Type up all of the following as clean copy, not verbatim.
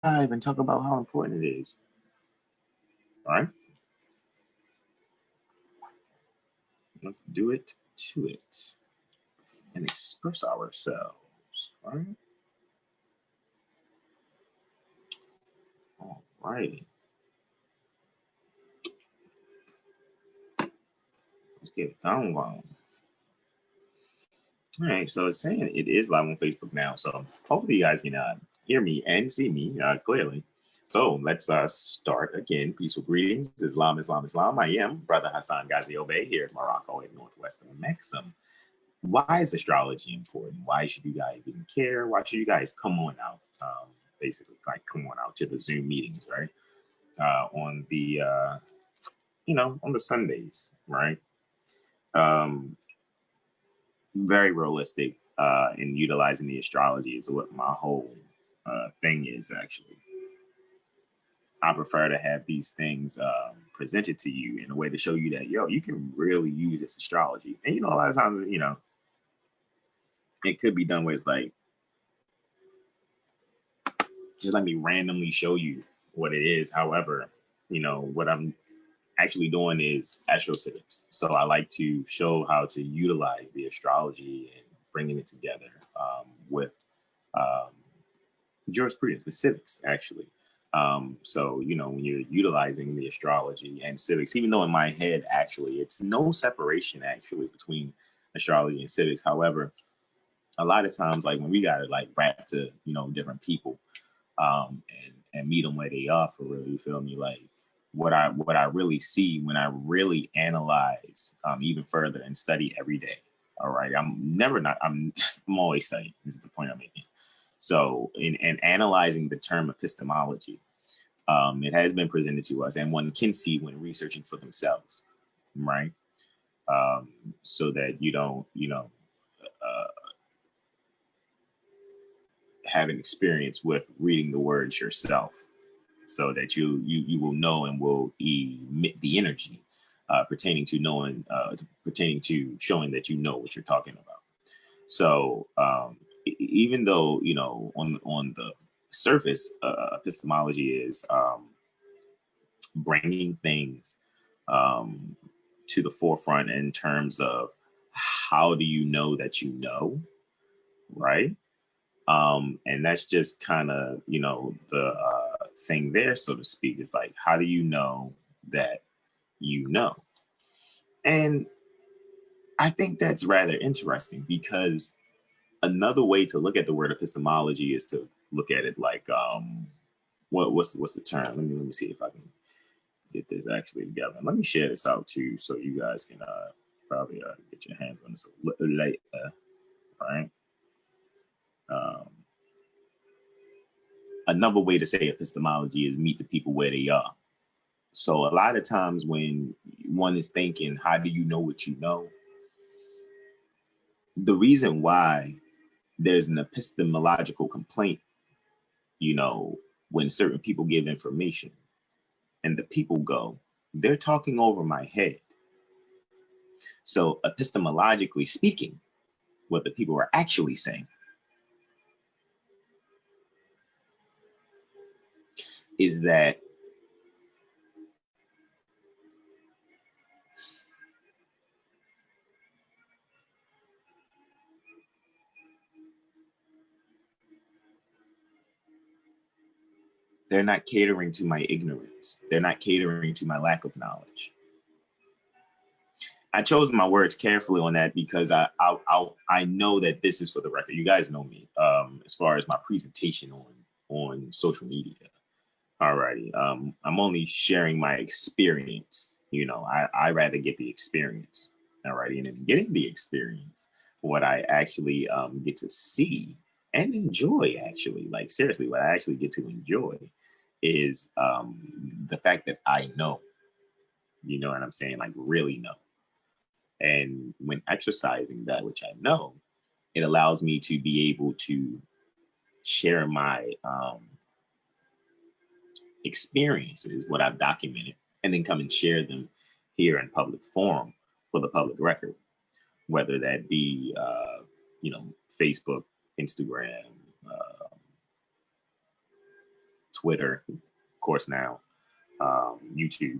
and talk about how important it is. All right. Let's do it to it and express ourselves. All right. All righty. Let's get it going. All right, so it's saying it is live on Facebook now. So hopefully you guys can hear me and see me clearly. So let's start again. Peaceful greetings. Islam, Islam, Islam. I am Brother Hasan Ghaziel Bey here in Morocco in northwest of Maxim. Why is astrology important? Why should you guys even care? Why should you guys come on out? Basically, like come on out to the Zoom meetings, right? On the, on the Sundays, right? Very realistic in utilizing the astrology is what my whole thing is actually. I prefer to have these things presented to you in a way to show you that, you can really use this astrology. And, a lot of times, it could be done where it's like, just let me randomly show you what it is. However, what I'm actually doing is AstroCivics. So I like to show how to utilize the astrology and bringing it together with jurisprudence, with civics, actually. So, when you're utilizing the astrology and civics, even though in my head, actually, it's no separation actually between astrology and civics. However, a lot of times, like when we got to like rap to, different people and meet them where they are for real, you feel me? Like what I really see when I really analyze even further and study every day. All right. I'm always studying. This is the point I'm making. So in analyzing the term epistemology, it has been presented to us and one can see when researching for themselves, right? So that you don't, have an experience with reading the words yourself so that you will know and will emit the energy pertaining to knowing, pertaining to showing that you know what you're talking about. So even though, on the surface, epistemology is bringing things to the forefront in terms of how do you know that you know, right? And that's just kind of, the thing there, so to speak, is like, how do you know that you know? And I think that's rather interesting because another way to look at the word epistemology is to look at it like, what's the term? Let me see if I can get this actually together. Let me share this out too, so you guys can probably get your hands on this later, right? Another way to say epistemology is meet the people where they are. So a lot of times when one is thinking, how do you know what you know? The reason why there's an epistemological complaint, when certain people give information and the people go, they're talking over my head. So epistemologically speaking, what the people are actually saying is that they're not catering to my ignorance. They're not catering to my lack of knowledge. I chose my words carefully on that because I know that this is for the record. You guys know me as far as my presentation on social media. Alrighty, I'm only sharing my experience. I rather get the experience. Alrighty, and in getting the experience, what I actually get to see and enjoy, actually, like seriously, what I actually get to enjoy is the fact that I know. You know what I'm saying? Like really know. And when exercising that which I know, it allows me to be able to share my experiences, what I've documented, and then come and share them here in public forum for the public record, whether that be, Facebook, Instagram, Twitter, of course now, YouTube,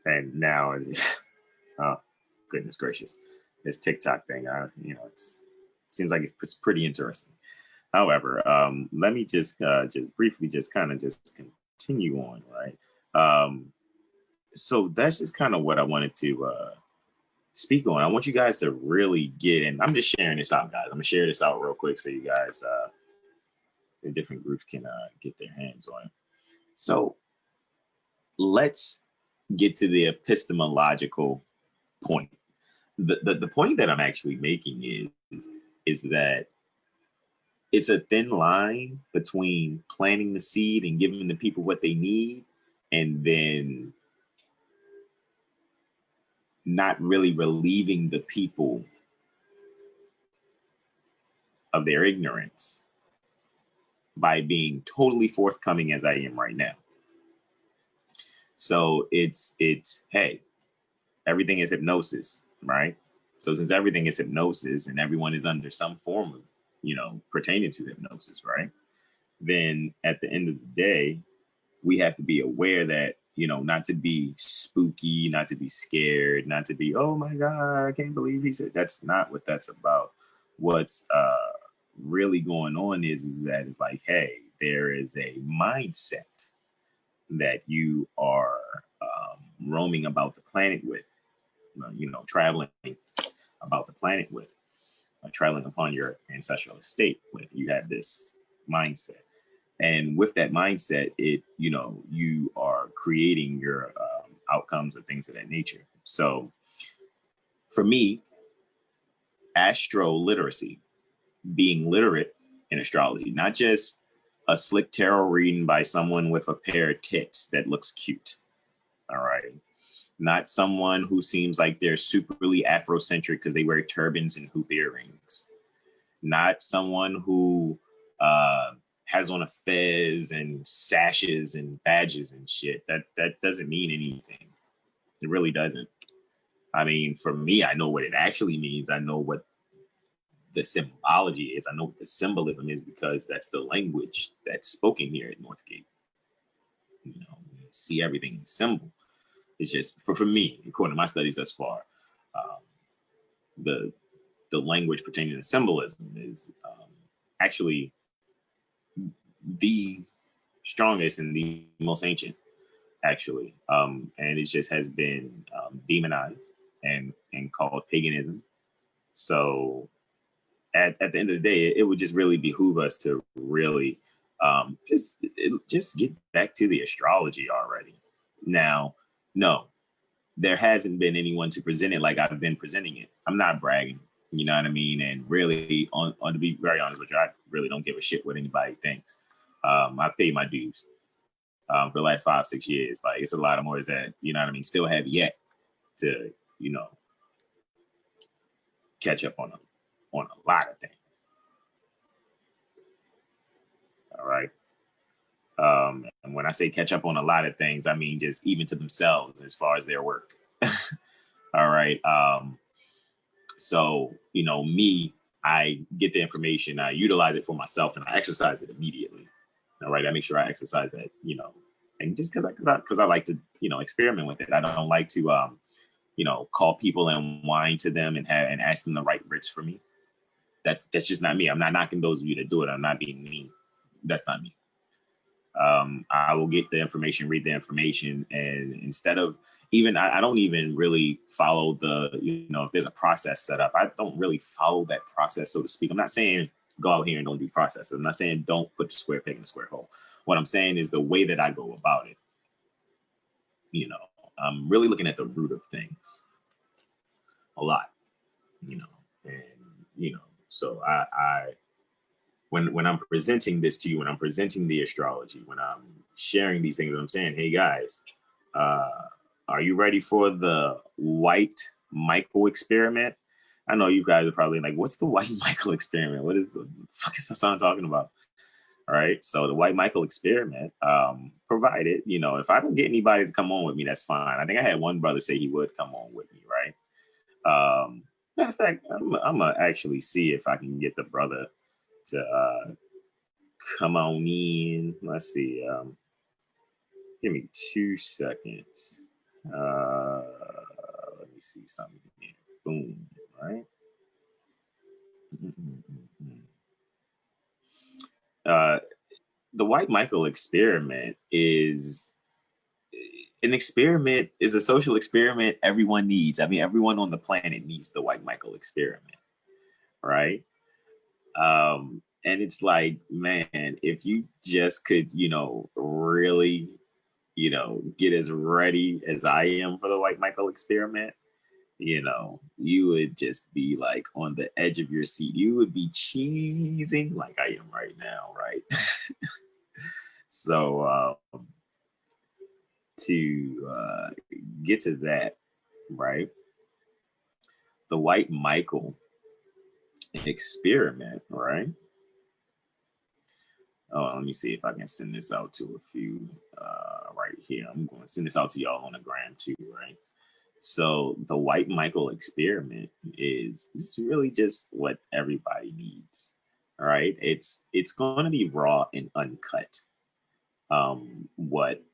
and now is oh goodness gracious, this TikTok thing. You know, it seems like it's pretty interesting. However, let me just briefly just continue on, right? So that's just kind of what I wanted to speak on. I want you guys to really get in. I'm just sharing this out, guys. I'm gonna share this out real quick so you guys, the different groups can get their hands on it. So let's get to the epistemological point. The point that I'm actually making is that it's a thin line between planting the seed and giving the people what they need, and then not really relieving the people of their ignorance by being totally forthcoming as I am right now. So it's hey, everything is hypnosis, right? So since everything is hypnosis and everyone is under some form of, you know, pertaining to hypnosis, right? Then at the end of the day, we have to be aware that, you know, not to be spooky, not to be scared, not to be, oh my God, I can't believe he said. That's not what that's about. What's really going on is that it's like, hey, there is a mindset that you are roaming about the planet with, you know, traveling about the planet with, traveling upon your ancestral estate with. You have this mindset. And with that mindset, you know, you are creating your outcomes or things of that nature. So for me, astro literacy, being literate in astrology, not just a slick tarot reading by someone with a pair of tits that looks cute. All right. Not someone who seems like they're superly Afrocentric because they wear turbans and hoop earrings. Not someone who has on a fez and sashes and badges and shit. That doesn't mean anything. It really doesn't. I mean, for me, I know what it actually means. I know what the symbology is. I know what the symbolism is because that's the language that's spoken here at Northgate. You know, you see everything in symbol. It's just for me, according to my studies thus far, the language pertaining to symbolism is actually the strongest and the most ancient, actually, and it just has been demonized and called paganism. So at the end of the day, it would just really behoove us to really just get back to the astrology already. Now, no, there hasn't been anyone to present it like I've been presenting it. I'm not bragging, you know what I mean? And really, on to be very honest with you, I really don't give a shit what anybody thinks. I pay my dues for the last 5-6 years. Like, it's a lot of more that, you know what I mean, still have yet to, you know, catch up on a lot of things. All right. And when I say catch up on a lot of things, I mean just even to themselves as far as their work. All right. So, you know, me, I get the information, I utilize it for myself, and I exercise it immediately. All right. I make sure I exercise that, you know, and just because I like to, you know, experiment with it. I don't like to, you know, call people and whine to them and ask them to write writs for me. That's just not me. I'm not knocking those of you that do it. I'm not being mean. That's not me. I will get the information, read the information, and instead of even, I don't even really follow the, you know, if there's a process set up, I don't really follow that process, so to speak. I'm not saying go out here and don't do processes. I'm not saying don't put the square peg in the square hole. What I'm saying is the way that I go about it. You know, I'm really looking at the root of things a lot, you know, and, you know, so when I'm presenting this to you, when I'm presenting the astrology, when I'm sharing these things, I'm saying, hey guys, are you ready for the white Michael experiment? I know you guys are probably like, what's the white Michael experiment? What is the fuck is Hasan talking about? All right. So the white Michael experiment, provided, you know, if I don't get anybody to come on with me, that's fine. I think I had one brother say he would come on with me, right? Matter of fact, I'm gonna actually see if I can get the brother to come on in. Let's see. Give me 2 seconds. Let me see something here. Boom, right? The White Michael experiment is an experiment, is a social experiment everyone needs. I mean, everyone on the planet needs the White Michael experiment, right? And it's like, man, if you just could, really, get as ready as I am for the White Michael experiment, you would just be like on the edge of your seat. You would be cheesing like I am right now, right? So to get to that, right? The White Michael experiment, right? Oh, let me see if I can send this out to a few right here. I'm going to send this out to y'all on the gram too, right? So the White Michael experiment is really just what everybody needs, all right? It's going to be raw and uncut. What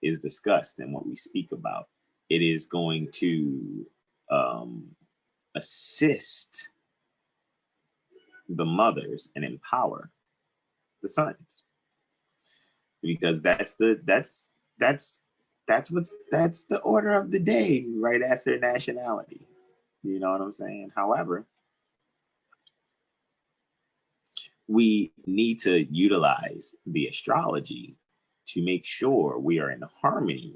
is discussed and what we speak about. It is going to assist the mothers and empower the sons, because that's the order of the day right after nationality. You know what I'm saying? However, we need to utilize the astrology to make sure we are in harmony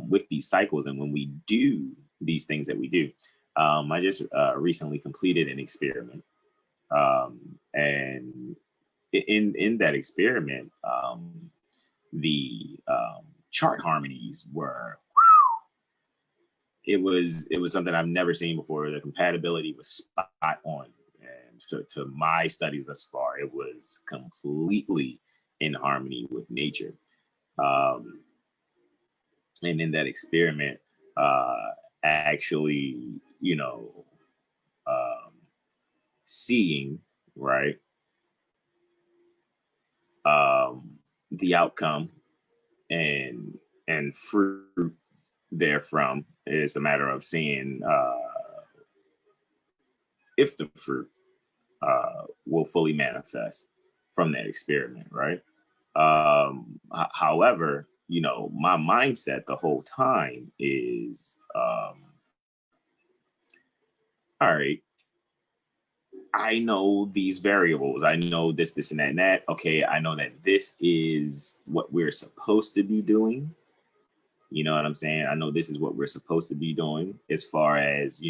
with these cycles. And when we do these things that we do, I just recently completed an experiment, and in that experiment, the chart harmonies were, it was something I've never seen before. The compatibility was spot on, and to my studies thus far, it was completely in harmony with nature. And in that experiment, actually, seeing, right, the outcome and fruit therefrom is a matter of seeing if the fruit will fully manifest from that experiment, right? However, my mindset the whole time is, all right, I know these variables. I know this, this, and that. Okay, I know that this is what we're supposed to be doing. You know what I'm saying? I know this is what we're supposed to be doing, as far as,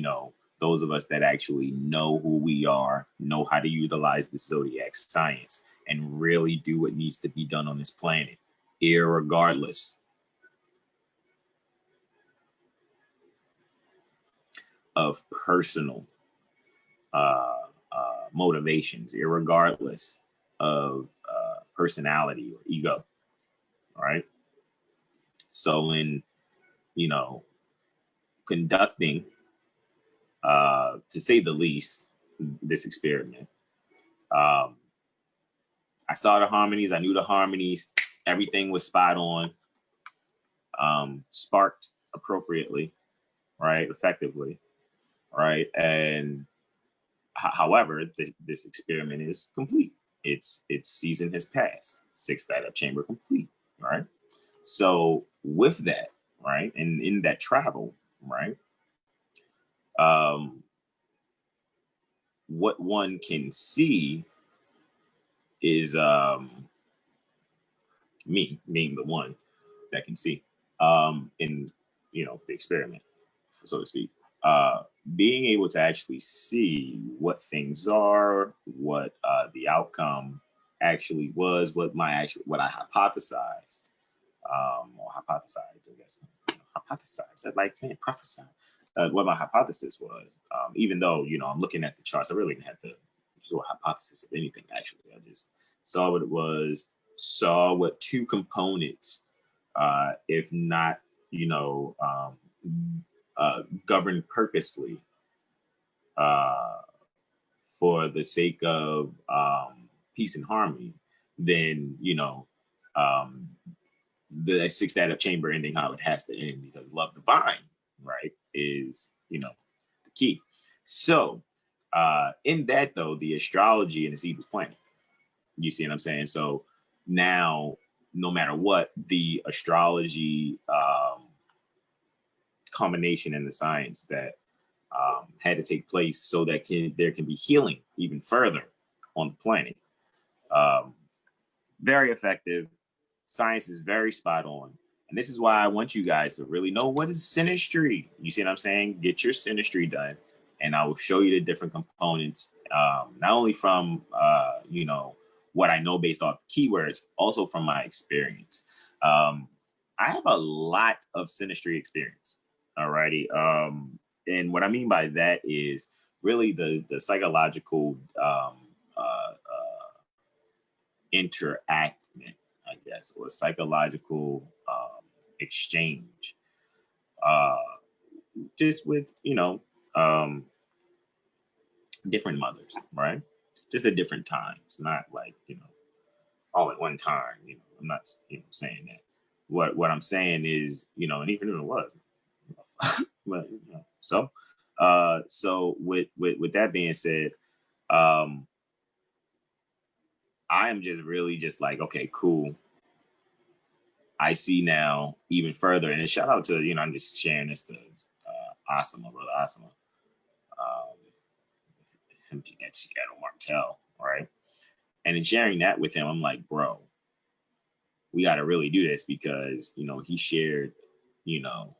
those of us that actually know who we are, know how to utilize the zodiac science and really do what needs to be done on this planet, irregardless of personal motivations, irregardless of personality or ego, right? So in, conducting, to say the least, this experiment, I saw the harmonies, I knew the harmonies, everything was spot on, sparked appropriately, right, effectively, right? And however, this experiment is complete. Its season has passed. 6th Adept chamber complete, right? So with that, right, and in that travel, right, what one can see is me being the one that can see in the experiment, so to speak, being able to actually see what things are, what the outcome actually was, what I hypothesized, or hypothesized, I guess, hypothesized, I'd like to prophesy, what my hypothesis was, even though, I'm looking at the charts, I really didn't have to do a hypothesis of anything, actually. I just saw what it was, saw what two components, if not, governed purposely for the sake of peace and harmony, then, the sixth added chamber ending how it has to end, because love divine, right, is, you know, the key. So in that though, the astrology and the seed was planted. You see what I'm saying? So now, no matter what, the astrology combination and the science that had to take place so that there can be healing even further on the planet. Very effective. Science is very spot on. And this is why I want you guys to really know what is synastry. You see what I'm saying? Get your synastry done, and I will show you the different components, not only from, you know, what I know based off keywords, also from my experience. I have a lot of synastry experience. Alrighty. And what I mean by that is really the psychological interactment, I guess, or psychological exchange, just with, you know, different mothers, right? Just at different times, not like, you know, all at one time. You know, I'm not, you know, saying that. What I'm saying is, you know, and even if it was, but you know, so with that being said, I am just really just like, okay, cool. I see now even further, and shout out to, you know, I'm just sharing this to Asima, brother Asima, him being at Seattle Martell, right? And in sharing that with him, I'm like, bro, we got to really do this, because, you know, he shared, you know,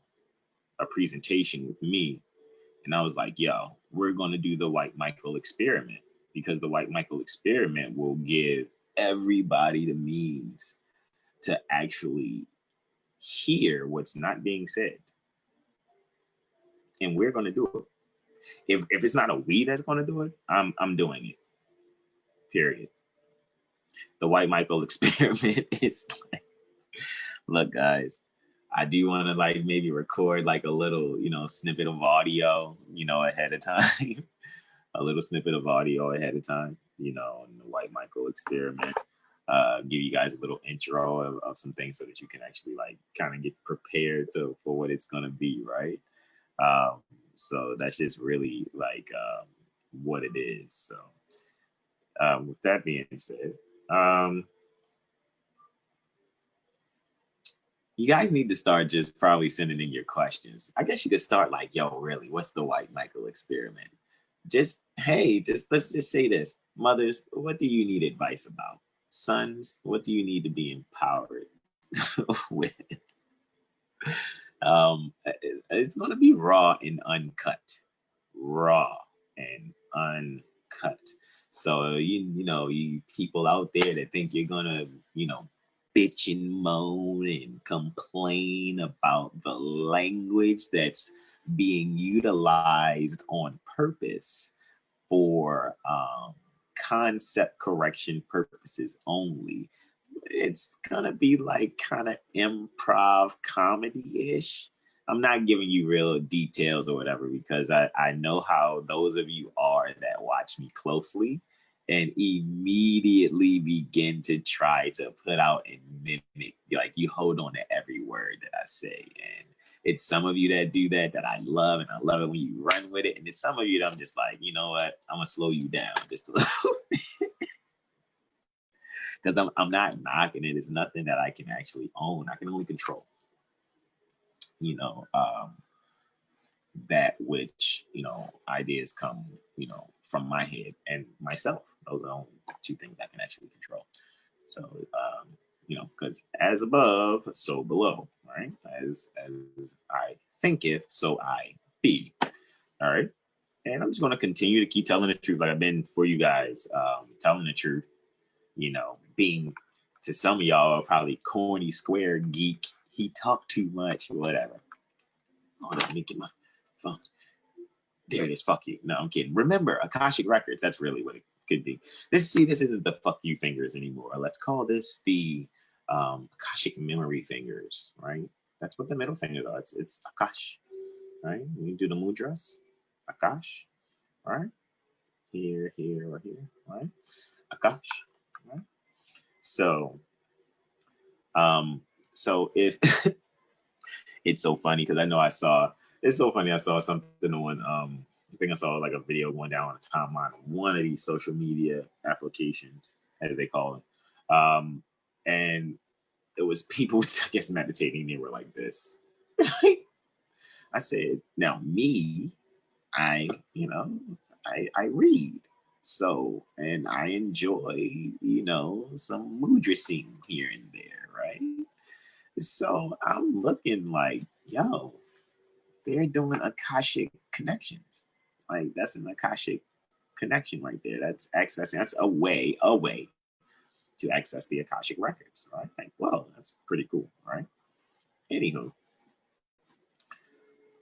a presentation with me, and I was like, yo, we're going to do the White Michael experiment, because the White Michael experiment will give everybody the means to actually hear what's not being said. And we're going to do it. If it's not a we that's going to do it, I'm doing it. Period. The White Michael experiment is like, look, guys, I do want to like maybe record like a little, you know, snippet of audio, you know, ahead of time. A little snippet of audio ahead of time, you know, in the White Michael experiment. Give you guys a little intro of some things so that you can actually like kind of get prepared for what it's going to be, right? So that's just really like what it is. So with that being said, you guys need to start just probably sending in your questions. I guess you could start like, yo, really, what's the White Michael experiment? Just, hey, let's just say this. Mothers, what do you need advice about? Sons, what do you need to be empowered with? It's going to be raw and uncut. Raw and uncut. So, you know, you people out there that think you're going to, you know, bitch and moan and complain about the language that's being utilized on purpose for concept correction purposes only. It's gonna be like kind of improv comedy-ish. I'm not giving you real details or whatever, because I know how those of you are that watch me closely and immediately begin to try to put out and mimic. Like, you hold on to every word that I say. And it's some of you that do that I love, and I love it when you run with it. And it's some of you that I'm just like, you know what? I'm gonna slow you down just a little bit. Because I'm not knocking it. It's nothing that I can actually own. I can only control, you know, that which, you know, ideas come, you know, from my head and myself. Those are the only two things I can actually control. So, you know, because as above, so below, right? As I thinketh, so I be. All right. And I'm just going to continue to keep telling the truth, like I've been for you guys, telling the truth, you know, being to some of y'all probably corny square geek. He talked too much, whatever. Hold on, let me get my phone. There it is. Fuck you. No, I'm kidding. Remember, Akashic Records. That's really what it could be. This isn't the fuck you fingers anymore. Let's call this the Akashic memory fingers, right? That's what the middle fingers are. It's Akash, right? We do the mudras, Akash, all right? Here, or here, right? Akash, right? So, So if it's so funny because I know it's so funny. I saw something on I think I saw like a video going down on the timeline of one of these social media applications, as they call it. And it was people, I guess, meditating. They were like this. I said, now me, I, you know, I read. So, and I enjoy, some mudra here and there, right? So I'm looking like, yo, they're doing Akashic connections. Like that's an Akashic connection right there. That's accessing, that's a way to access the Akashic records, right? Like, whoa, that's pretty cool, right? Anywho,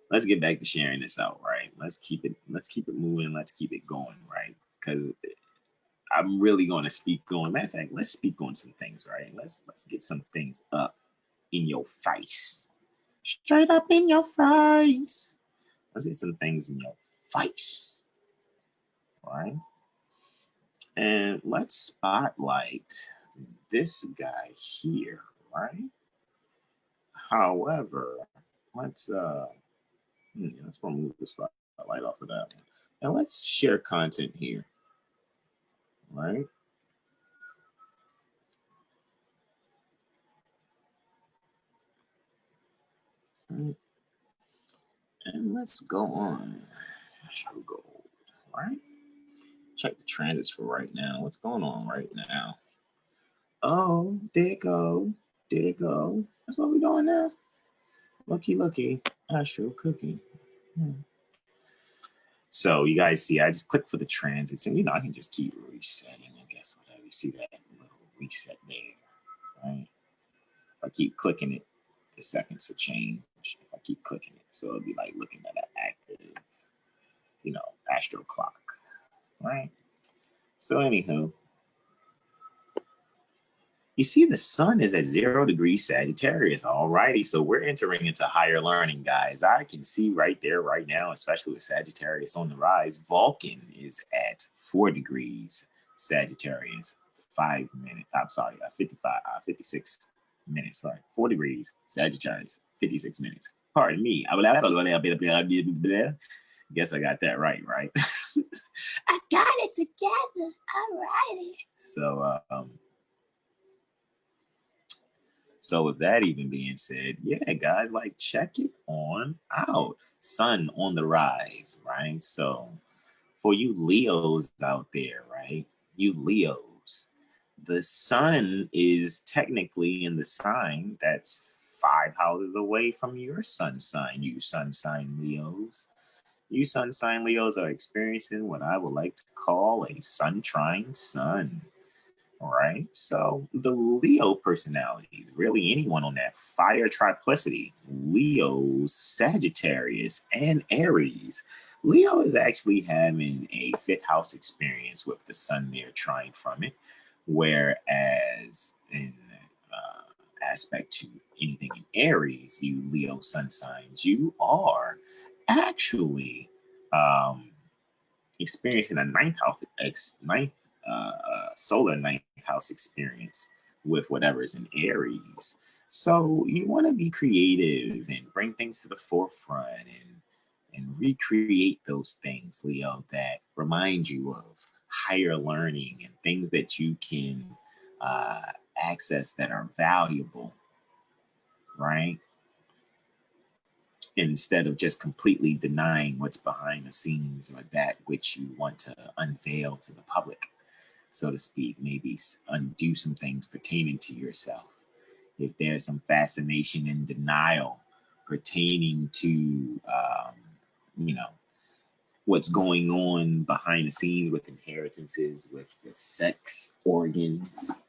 let's get back to sharing this out, right? Let's keep it moving, let's keep it going, right? Because I'm really going to speak on, matter of fact, let's speak on some things, right? Let's get some things up in your face. Straight up in your face. Let's get some things in your face, right? And let's spotlight this guy here, right? However, let's remove the spotlight off of that one. And let's share content here, right? And let's go on. Astro Gold, right? Check the transits for right now. What's going on right now? Oh, there you go. There you go. That's what we're doing now. Looky. Astro Cookie. So you guys see, I just click for the transits, and I can just keep resetting. I guess whatever. You see that little reset there, right? If I keep clicking it, the seconds will change. If I keep clicking it, so it'll be like looking at an active, astro clock, right? So anywho, you see the sun is at 0 degrees Sagittarius. Alrighty, so we're entering into higher learning, guys. I can see right there, right now, especially with Sagittarius on the rise. Vulcan is at 4 degrees Sagittarius, 5 minutes. I'm sorry, 56 minutes. Sorry, 4 degrees Sagittarius, 56 minutes. Pardon me. Guess I got that right? I got it together. Alrighty. So with that even being said, yeah, guys, like check it on out. Sun on the rise, right? So for you Leos out there, right? You Leos, the sun is technically in the sign that's 5 houses away from your sun sign, you sun sign Leos. You sun sign Leos are experiencing what I would like to call a sun trine sun. All right. So the Leo personality, really anyone on that fire triplicity, Leos, Sagittarius, and Aries. Leo is actually having a 5th house experience with the sun there trying from it. Whereas in aspect to anything in Aries, you Leo sun signs, you are actually experiencing a solar ninth house experience with whatever is in Aries. So you want to be creative and bring things to the forefront and recreate those things, Leo, that remind you of higher learning and things that you can access that are valuable, right? Instead of just completely denying what's behind the scenes or that which you want to unveil to the public, so to speak, maybe undo some things pertaining to yourself. If there's some fascination and denial pertaining to, what's going on behind the scenes with inheritances, with the sex organs,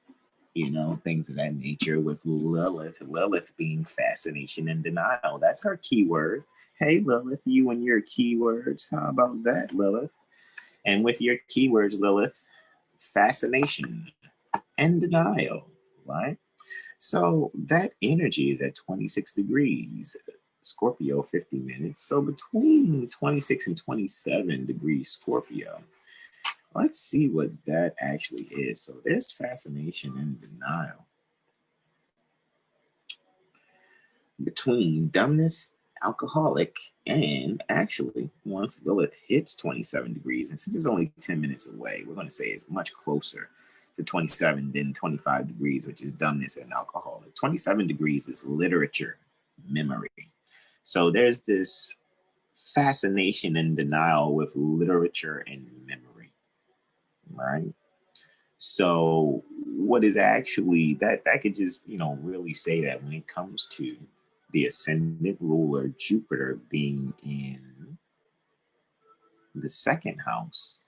things of that nature, with Lilith being fascination and denial. That's her keyword. Hey, Lilith, you and your keywords. How about that, Lilith? And with your keywords, Lilith, fascination and denial, right? So that energy is at 26 degrees, Scorpio, 50 minutes. So between 26 and 27 degrees Scorpio, let's see what that actually is. So there's fascination and denial. between dumbness, alcoholic, and actually, once Lilith hits 27 degrees, and since it's only 10 minutes away, we're going to say it's much closer to 27 than 25 degrees, which is dumbness and alcoholic. 27 degrees is literature, memory. So there's this fascination and denial with literature and memory, right? So what is actually that could just, really say that when it comes to the ascendant ruler Jupiter being in the second house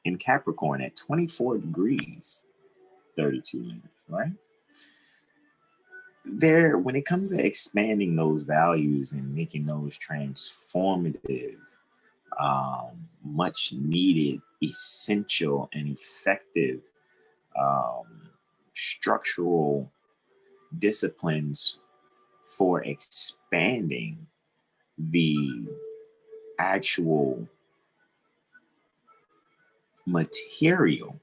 in Capricorn at 24 degrees, 32 minutes, right? There, when it comes to expanding those values and making those transformative, much needed, essential, and effective structural disciplines for expanding the actual material,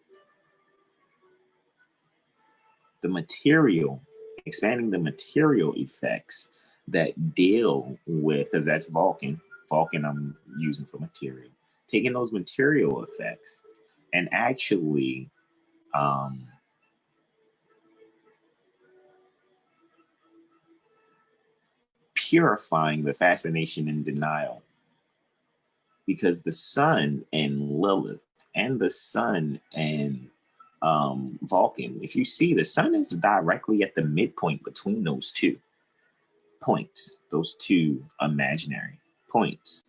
expanding the material effects that deal with, because that's Vulcan I'm using for material, taking those material effects and actually purifying the fascination and denial, because the sun and Lilith and the sun and Vulcan, if you see, the sun is directly at the midpoint between those two points, those two imaginary points.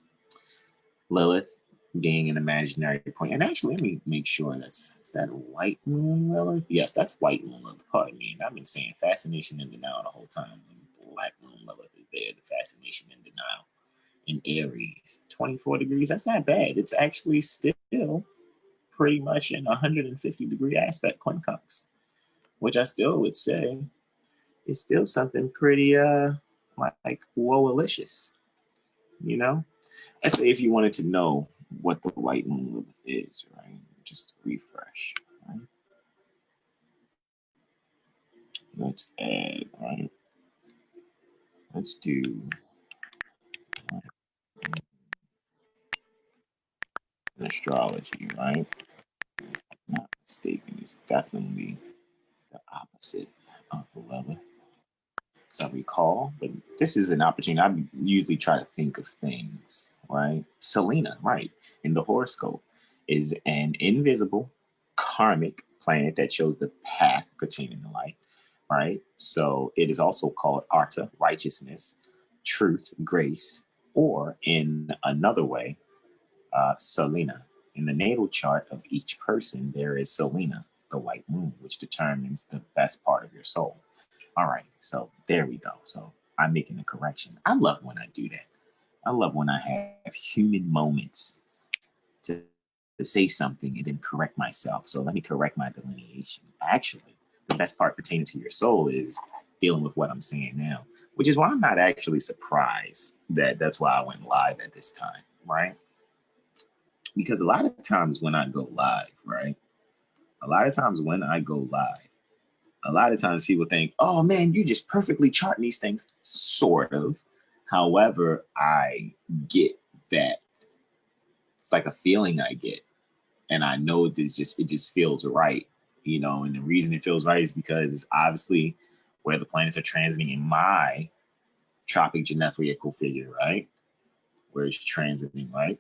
Lilith being an imaginary point. And actually, let me make sure is that white moon Lilith? Yes, that's white moon Lilith. Pardon me. And I've been saying fascination and denial the whole time. Black moon Lilith is there, the fascination and denial. In Aries, 24 degrees, that's not bad. It's actually still pretty much in 150-degree aspect quincunx, which I still would say is still something pretty like whoa-alicious, Let's say if you wanted to know what the white moon Lilith is, right? Just refresh, right? Let's add, right? Let's do astrology, right? Not mistaken, it's definitely the opposite of Lilith, as I recall. But this is an opportunity. I usually try to think of things, right? Selena, right, in the horoscope, is an invisible karmic planet that shows the path pertaining to life, right? So it is also called Arta, righteousness, truth, grace, or in another way, Selena. In the natal chart of each person, there is Selena, the white moon, which determines the best part of your soul. All right, so there we go. So I'm making a correction. I love when I do that. I love when I have human moments to say something and then correct myself. So let me correct my delineation. Actually, the best part pertaining to your soul is dealing with what I'm saying now, which is why I'm not actually surprised that that's why I went live at this time, right? Because a lot of times when I go live, right? A lot of times people think, oh man, you just perfectly chart these things. Sort of. However, I get that. It's like a feeling I get. And I know it just feels right. And the reason it feels right is because obviously where the planets are transiting in my tropic genethliacal figure, right? Where it's transiting, right?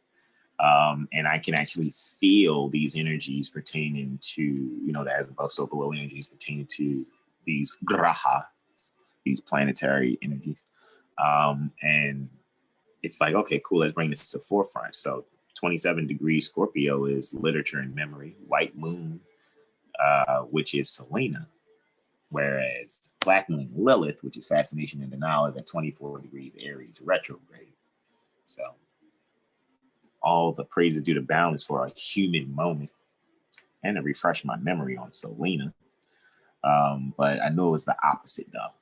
And I can actually feel these energies pertaining to, the as above, so below energies pertaining to these graha, these planetary energies. And it's like, okay, cool, let's bring this to the forefront. So 27 degrees Scorpio is literature and memory, white moon, which is Selena, whereas black moon Lilith, which is fascination and denial, is at 24 degrees Aries retrograde. So all the praises due to balance for a human moment, and to refresh my memory on Selena. But I know it was the opposite though.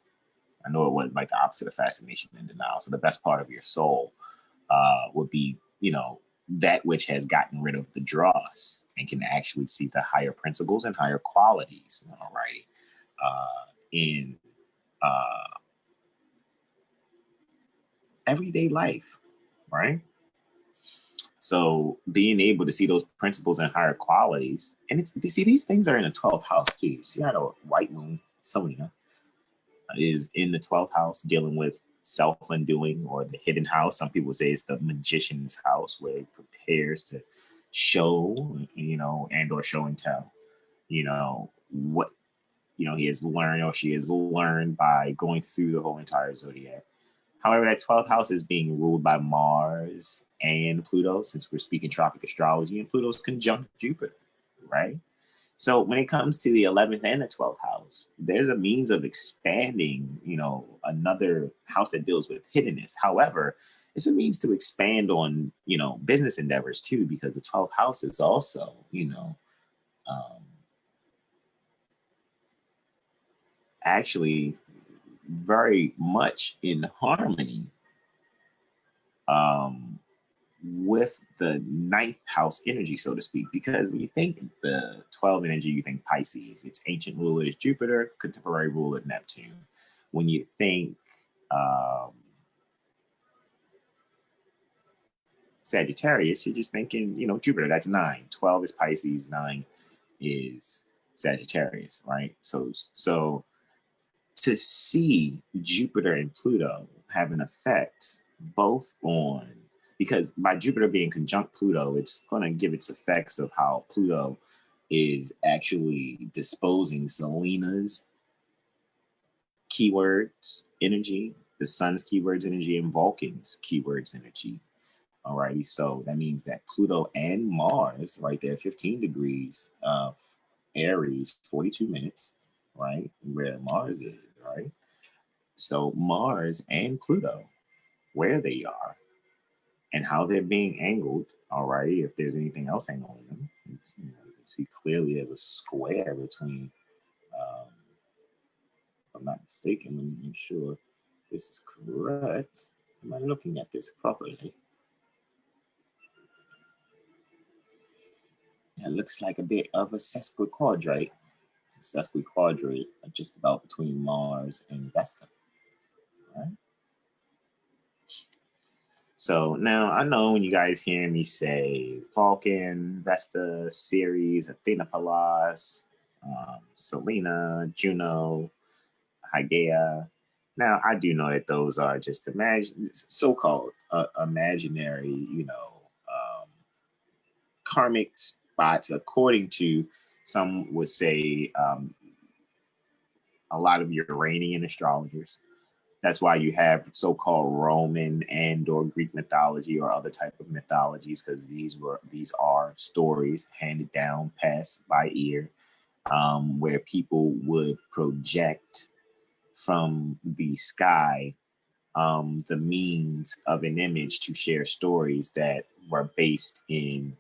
I know it was like the opposite of fascination and denial. So the best part of your soul would be, that which has gotten rid of the dross and can actually see the higher principles and higher qualities, alrighty, in everyday life, right? So being able to see those principles and higher qualities, and it's, you see, these things are in the 12th house too. See how the white moon, Selena, is in the 12th house dealing with self-undoing, or the hidden house. Some people say it's the magician's house, where it prepares to show, and or show and tell, what, he has learned or she has learned by going through the whole entire zodiac. However, that 12th house is being ruled by Mars and Pluto, since we're speaking tropic astrology, and Pluto's conjunct Jupiter, right? So when it comes to the 11th and the 12th house, there's a means of expanding, another house that deals with hiddenness. However, it's a means to expand on, business endeavors too, because the 12th house is also, actually very much in harmony with the 9th house energy, so to speak, because when you think the 12 energy, you think Pisces. Its ancient ruler is Jupiter, contemporary ruler Neptune. When you think Sagittarius, you're just thinking, Jupiter, that's 9. 12 is Pisces, 9 is Sagittarius, right? So to see Jupiter and Pluto have an effect both on, because by Jupiter being conjunct Pluto, it's going to give its effects of how Pluto is actually disposing Selena's keywords energy, the sun's keywords energy, and Vulcan's keywords energy. Alrighty, so that means that Pluto and Mars, right there, 15 degrees of Aries, 42 minutes, right, where Mars is, right? So Mars and Pluto, where they are and how they're being angled, alrighty, if there's anything else angling them, you can see clearly there's a square between, if I'm not mistaken, let me make sure this is correct. Am I looking at this properly? It looks like a bit of a sesquiquadrate. Sesquiquadrate, just about between Mars and Vesta. Right? So now I know when you guys hear me say Vulcan, Vesta, Ceres, Athena Pallas, Selena, Juno, Hygeia. Now I do know that those are just so-called imaginary, karmic spots, according to some would say a lot of Uranian astrologers. That's why you have so-called Roman and or Greek mythology or other type of mythologies, because these are stories handed down, passed by ear, where people would project from the sky the means of an image to share stories that were based in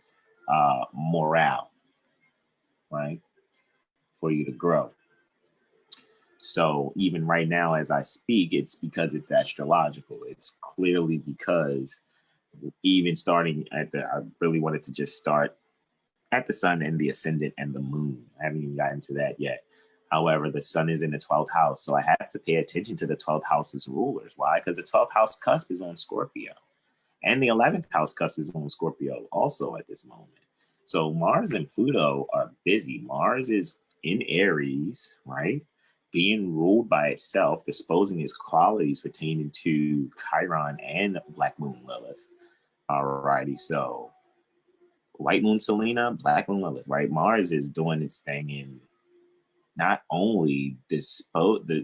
morale, right, for you to grow. So even right now, as I speak, it's because it's astrological. It's clearly because even starting at I really wanted to just start at the sun and the ascendant and the moon. I haven't even gotten to that yet. However, the sun is in the 12th house. So I have to pay attention to the 12th house's rulers. Why? Because the 12th house cusp is on Scorpio. And the 11th house cusp is on Scorpio also at this moment. So Mars and Pluto are busy. Mars is in Aries, right? Being ruled by itself, disposing its qualities pertaining to Chiron and Black Moon Lilith. Alrighty, so White Moon Selena, Black Moon Lilith, right? Mars is doing its thing in not only dispositing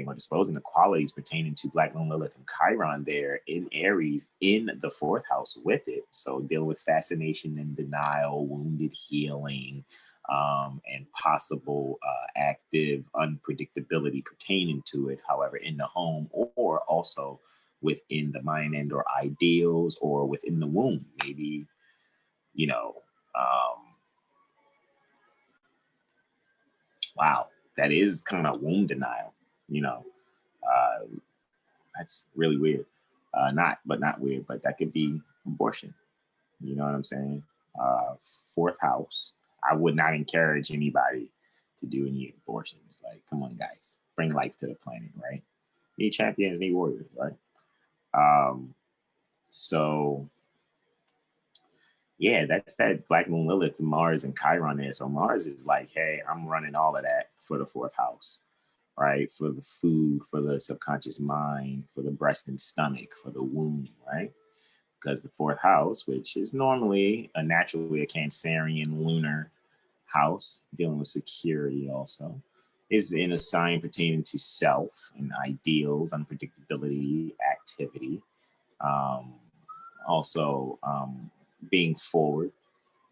or disposing the qualities pertaining to Black Moon Lilith and Chiron there in Aries in the 4th house with it. So dealing with fascination and denial, wounded healing, and possible active unpredictability pertaining to it, however, in the home or also within the mind and or ideals or within the womb. Maybe, wow, that is kind of womb denial, that's really weird. Not weird, but that could be abortion. You know what I'm saying? 4th house. I would not encourage anybody to do any abortions. Like, come on, guys, bring life to the planet, right? Need champions, need warriors, right? So yeah, that's that Black Moon Lilith, Mars and Chiron there. So Mars is like, hey, I'm running all of that for the fourth house, right? For the food, for the subconscious mind, for the breast and stomach, for the womb, right? Because the fourth house, which is normally naturally a Cancerian lunar house, dealing with security also, is in a sign pertaining to self and ideals, unpredictability, activity, um, also being forward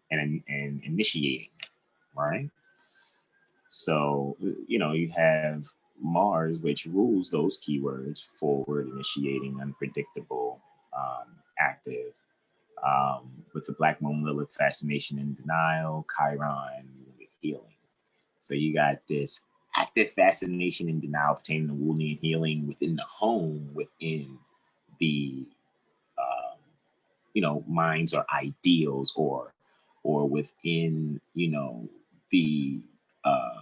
and initiating, right? So, you have Mars, which rules those keywords: forward, initiating, unpredictable, active, with the Black Moon Lilith, fascination and denial, Chiron, healing. So you got this active fascination and denial pertaining to wounding and healing within the home, within the minds or ideals, or within the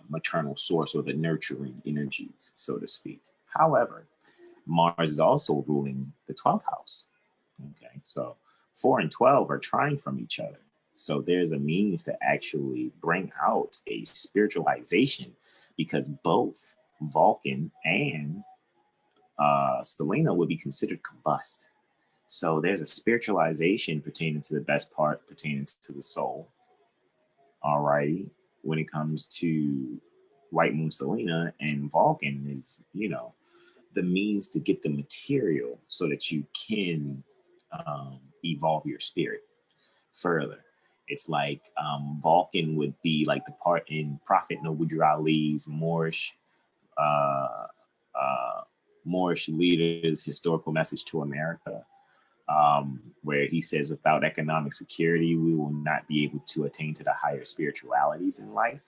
maternal source or the nurturing energies, so to speak. However, Mars is also ruling the 12th house. Okay, so 4 and 12 are trying from each other. So there's a means to actually bring out a spiritualization, because both Vulcan and Selena would be considered combust. So there's a spiritualization pertaining to the best part, pertaining to the soul. Alrighty. When it comes to White Moon Selena, and Vulcan is, the means to get the material so that you can evolve your spirit further. It's like Vulcan would be like the part in Prophet Nobuddin Ali's uh, uh, Moorish leaders' historical message to America, where he says, without economic security, we will not be able to attain to the higher spiritualities in life,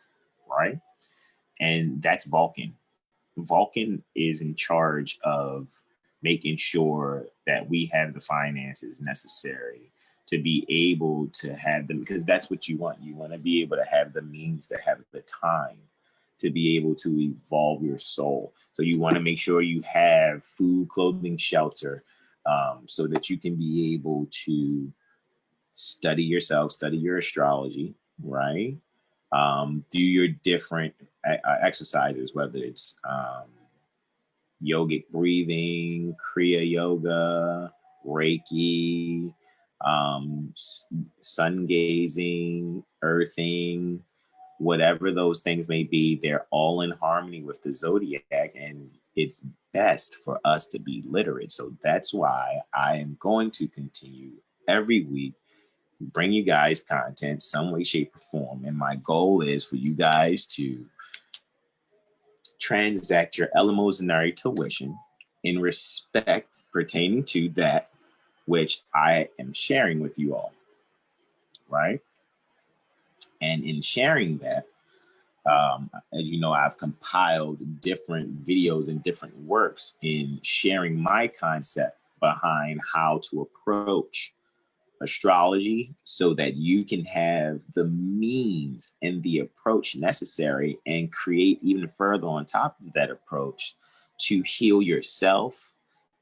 right? And that's Vulcan. Vulcan is in charge of making sure that we have the finances necessary to be able to have them, because that's what you want. You want to be able to have the means, to have the time to be able to evolve your soul. So you want to make sure you have food, clothing, shelter, so that you can be able to study yourself, study your astrology, right? Do your different exercises, whether it's yogic breathing, Kriya Yoga, Reiki, sun gazing, earthing, whatever those things may be, they're all in harmony with the zodiac, and it's best for us to be literate. So that's why I am going to continue every week, bring you guys content some way, shape, or form. And my goal is for you guys to transact your eleemosynary tuition in respect pertaining to that which I am sharing with you all, right? And in sharing that, as you know, I've compiled different videos and different works in sharing my concept behind how to approach astrology, so that you can have the means and the approach necessary, and create even further on top of that approach to heal yourself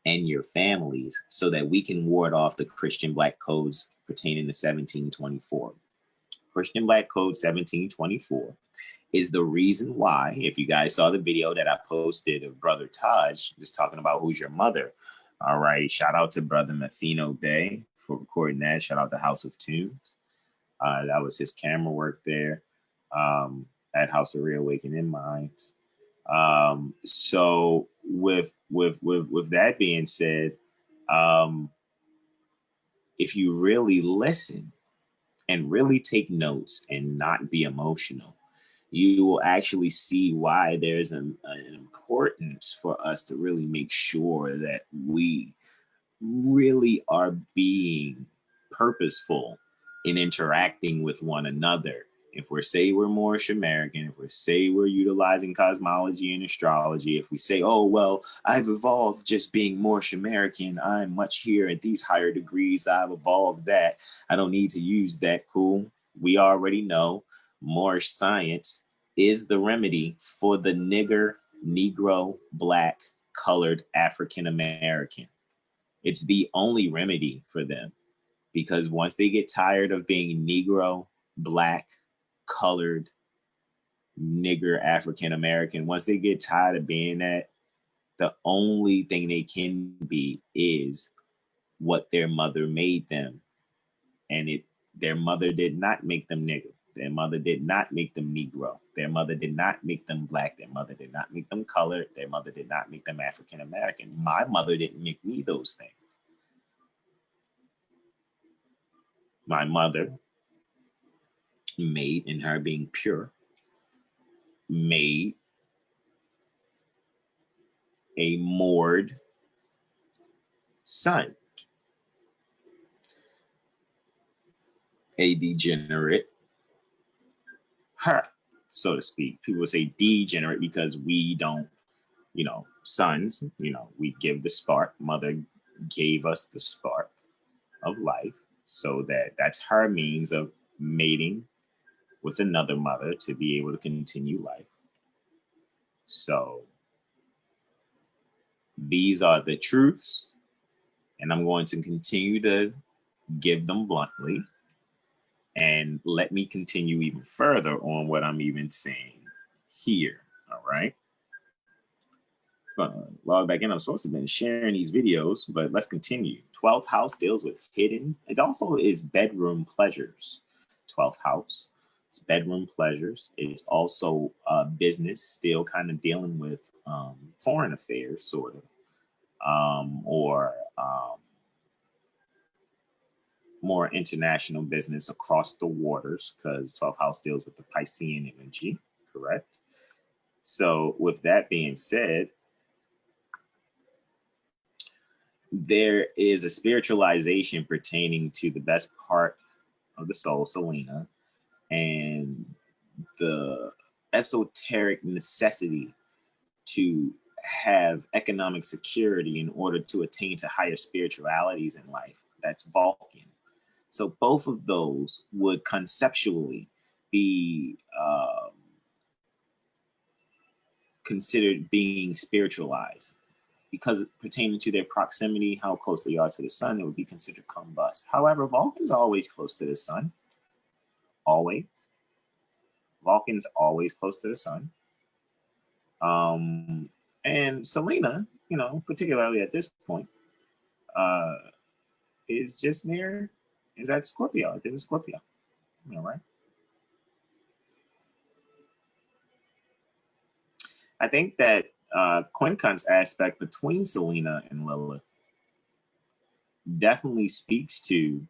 and your families, so that we can ward off the Christian Black codes pertaining to 1724. Christian Black Code 1724 is the reason why, if you guys saw the video that I posted of Brother Taj, just talking about who's your mother. All right, shout out to Brother Mathino Bay for recording that. Shout out to House of Tunes. That was his camera work there at House of Reawakening Minds. So with that being said, if you really listen and really take notes and not be emotional, you will actually see why there's an importance for us to really make sure that we really are being purposeful in interacting with one another. If we say we're Moorish American, if we say we're utilizing cosmology and astrology, if we say, oh, well, I've evolved just being Moorish American, I'm much here at these higher degrees, I've evolved that, I don't need to use that, cool. We already know Moorish science is the remedy for the nigger, Negro, Black, colored African American. It's the only remedy for them, because once they get tired of being Negro, Black, colored, nigger, African American, once they get tired of being that, the only thing they can be is what their mother made them. And their mother did not make them nigger. Their mother did not make them Negro. Their mother did not make them Black. Their mother did not make them colored. Their mother did not make them African American. My mother didn't make me those things. My mother made, in her being pure, made a moored son, a degenerate her, so to speak. People say degenerate because we don't, sons, we give the spark. Mother gave us the spark of life, so that's her means of mating with another mother to be able to continue life. So these are the truths, and I'm going to continue to give them bluntly. And let me continue even further on what I'm even saying here. All right. Log back in. I'm supposed to have been sharing these videos, but let's continue. 12th house deals with hidden. It also is bedroom pleasures. 12th house. It's bedroom pleasures. It's also business, still kind of dealing with foreign affairs, sort of, or more international business across the waters, because 12th house deals with the Piscean energy, correct? So with that being said, there is a spiritualization pertaining to the best part of the soul, Selena, and the esoteric necessity to have economic security in order to attain to higher spiritualities in life. That's Vulcan. So both of those would conceptually be considered being spiritualized, because pertaining to their proximity, how close they are to the sun, it would be considered combust. However, Vulcan's always close to the sun. Always. Vulcan's always close to the sun. And Selena, particularly at this point, is just near, is at Scorpio. It's in Scorpio. Right? I think that Quincun's aspect between Selena and Lilith definitely speaks to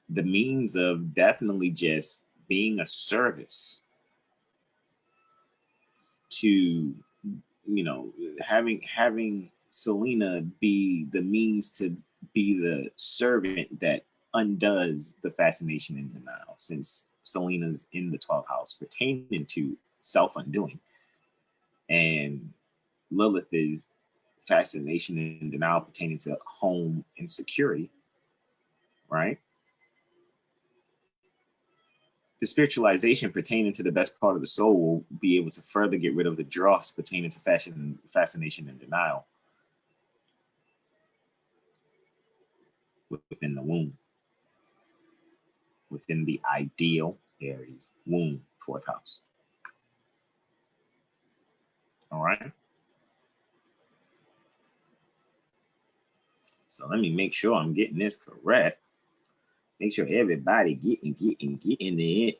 the means of definitely just being a service to, having Selena be the means to be the servant that undoes the fascination and denial, since Selena's in the 12th house pertaining to self-undoing, and Lilith is fascination and denial pertaining to home and security, right? The spiritualization pertaining to the best part of the soul will be able to further get rid of the dross pertaining to fascination and denial within the womb, within the ideal Aries womb, 4th house. All right. So let me make sure I'm getting this correct. Make sure everybody getting there.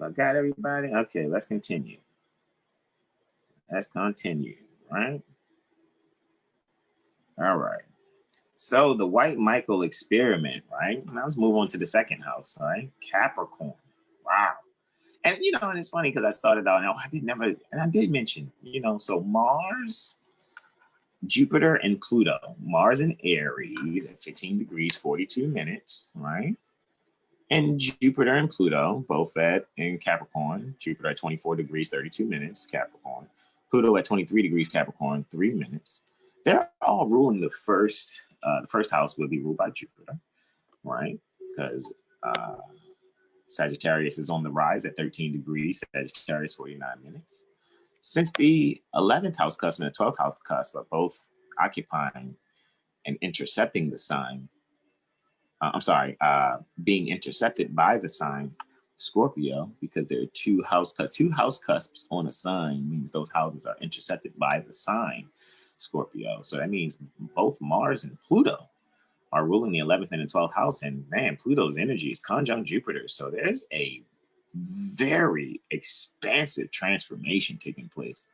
I got everybody. Okay, let's continue. Let's continue, right? All right. So the White Michael experiment, right? Now let's move on to the 2nd house, all right? Capricorn. Wow. And and it's funny because I started out, I did mention, so Mars, Jupiter, and Pluto. Mars in Aries at 15 degrees, 42 minutes, right? And Jupiter and Pluto, both in Capricorn. Jupiter at 24 degrees, 32 minutes, Capricorn. Pluto at 23 degrees, Capricorn, 3 minutes. They're all ruling the first house will be ruled by Jupiter, right? Because Sagittarius is on the rise at 13 degrees, Sagittarius 49 minutes. Since the 11th house cusp and the 12th house cusp are both occupying and intercepting the sign, being intercepted by the sign Scorpio, because there are two house cusps. Two house cusps on a sign means those houses are intercepted by the sign Scorpio. So that means both Mars and Pluto are ruling the 11th and the 12th house. And man, Pluto's energy is conjunct Jupiter. So there's a very expansive transformation taking place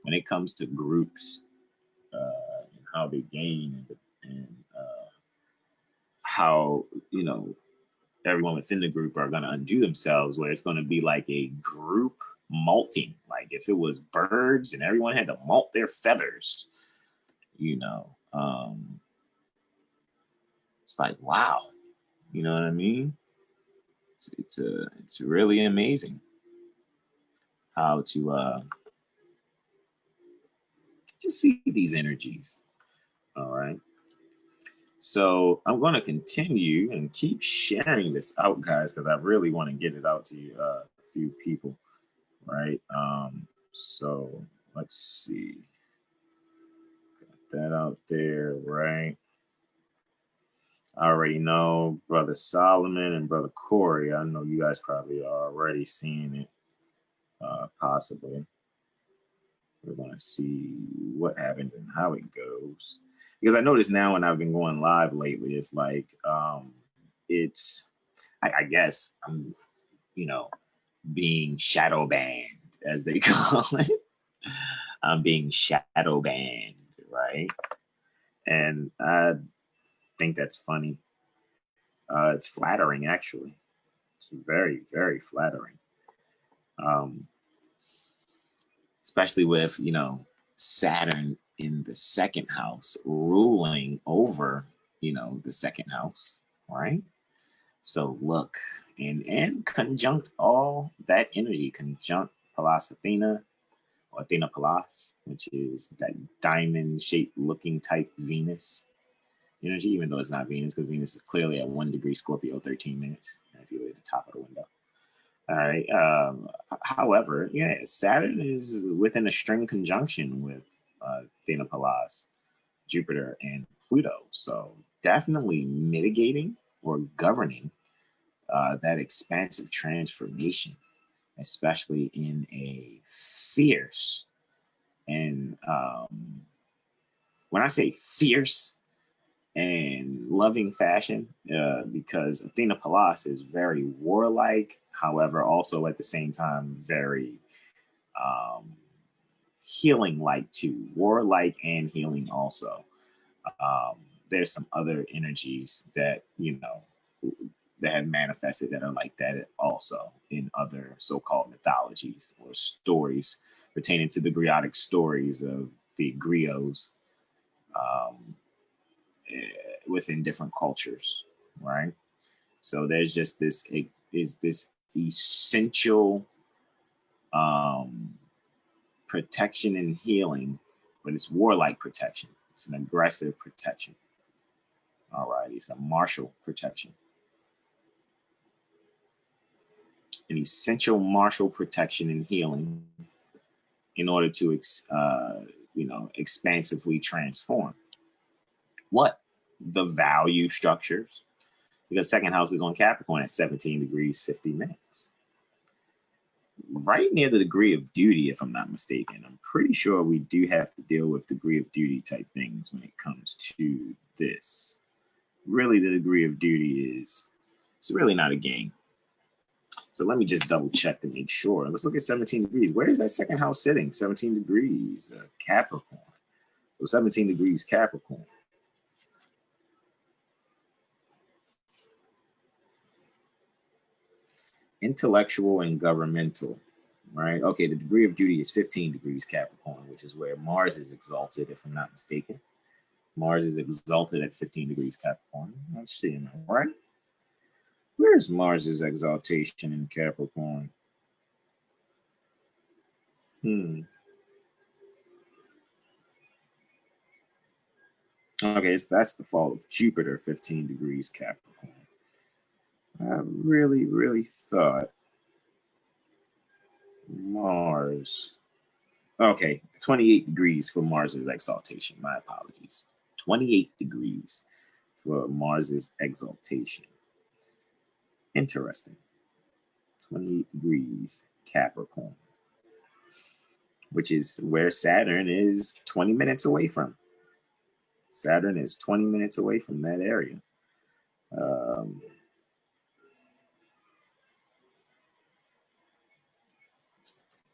when it comes to groups and how they gain and how, you know, everyone within the group are going to undo themselves, where it's going to be like a group molting. Like if it was birds and everyone had to molt their feathers, you know, it's like, wow, you know what I mean? It's really amazing how to just see these energies. All right. So I'm going to continue and keep sharing this out, guys, because I really want to get it out to you, a few people, right? So let's see. Got that out there, right? I already know Brother Solomon and Brother Corey. I know you guys probably are already seeing it, possibly. We're going to see what happens and how it goes. Because I notice now when I've been going live lately, it's like, I guess I'm, you know, being shadow banned, as they call it. I'm being shadow banned, right? And I think that's funny. It's flattering, actually. It's very, very flattering. Especially with, you know, Saturn in the second house ruling over, you know, the second house, right? So look, and conjunct all that energy, conjunct Pallas Athena, or Athena Pallas, which is that diamond-shaped looking type Venus energy, even though it's not Venus, because Venus is clearly at 1 degree Scorpio, 13 minutes, if you look at the top of the window. All right. However, yeah, Saturn is within a string conjunction with Athena Pallas, Jupiter, and Pluto. So definitely mitigating or governing that expansive transformation, especially in a fierce and when I say fierce and loving fashion, because Athena Pallas is very warlike, however, also at the same time very healing-like too, warlike and healing also. There's some other energies that, you know, that have manifested that are like that also in other so-called mythologies or stories pertaining to the griotic stories of the griots within different cultures, right? So there's just this essential protection and healing, but it's warlike protection. It's an aggressive protection. All right, it's a martial protection. An essential martial protection and healing in order to, you know, expansively transform. What? The value structures. Because second house is on Capricorn at 17 degrees, 50 minutes. Right near the degree of duty, if I'm not mistaken. I'm pretty sure we do have to deal with degree of duty type things when it comes to this. Really, the degree of duty is, it's really not a game. So let me just double check to make sure. Let's look at 17 degrees. Where is that second house sitting? 17 degrees, Capricorn. So 17 degrees Capricorn. Intellectual and governmental, right? Okay, the degree of duty is 15 degrees Capricorn, which is where Mars is exalted, if I'm not mistaken. Mars is exalted at 15 degrees Capricorn. Let's see, am I right? Where's Mars's exaltation in Capricorn? Okay, so that's the fall of Jupiter, 15 degrees Capricorn. I really thought Mars Okay, 28 degrees for Mars's exaltation. My apologies. 28 degrees for Mars's exaltation. Interesting. 28 degrees Capricorn, which is where Saturn is 20 minutes away from. Saturn is 20 minutes away from that area.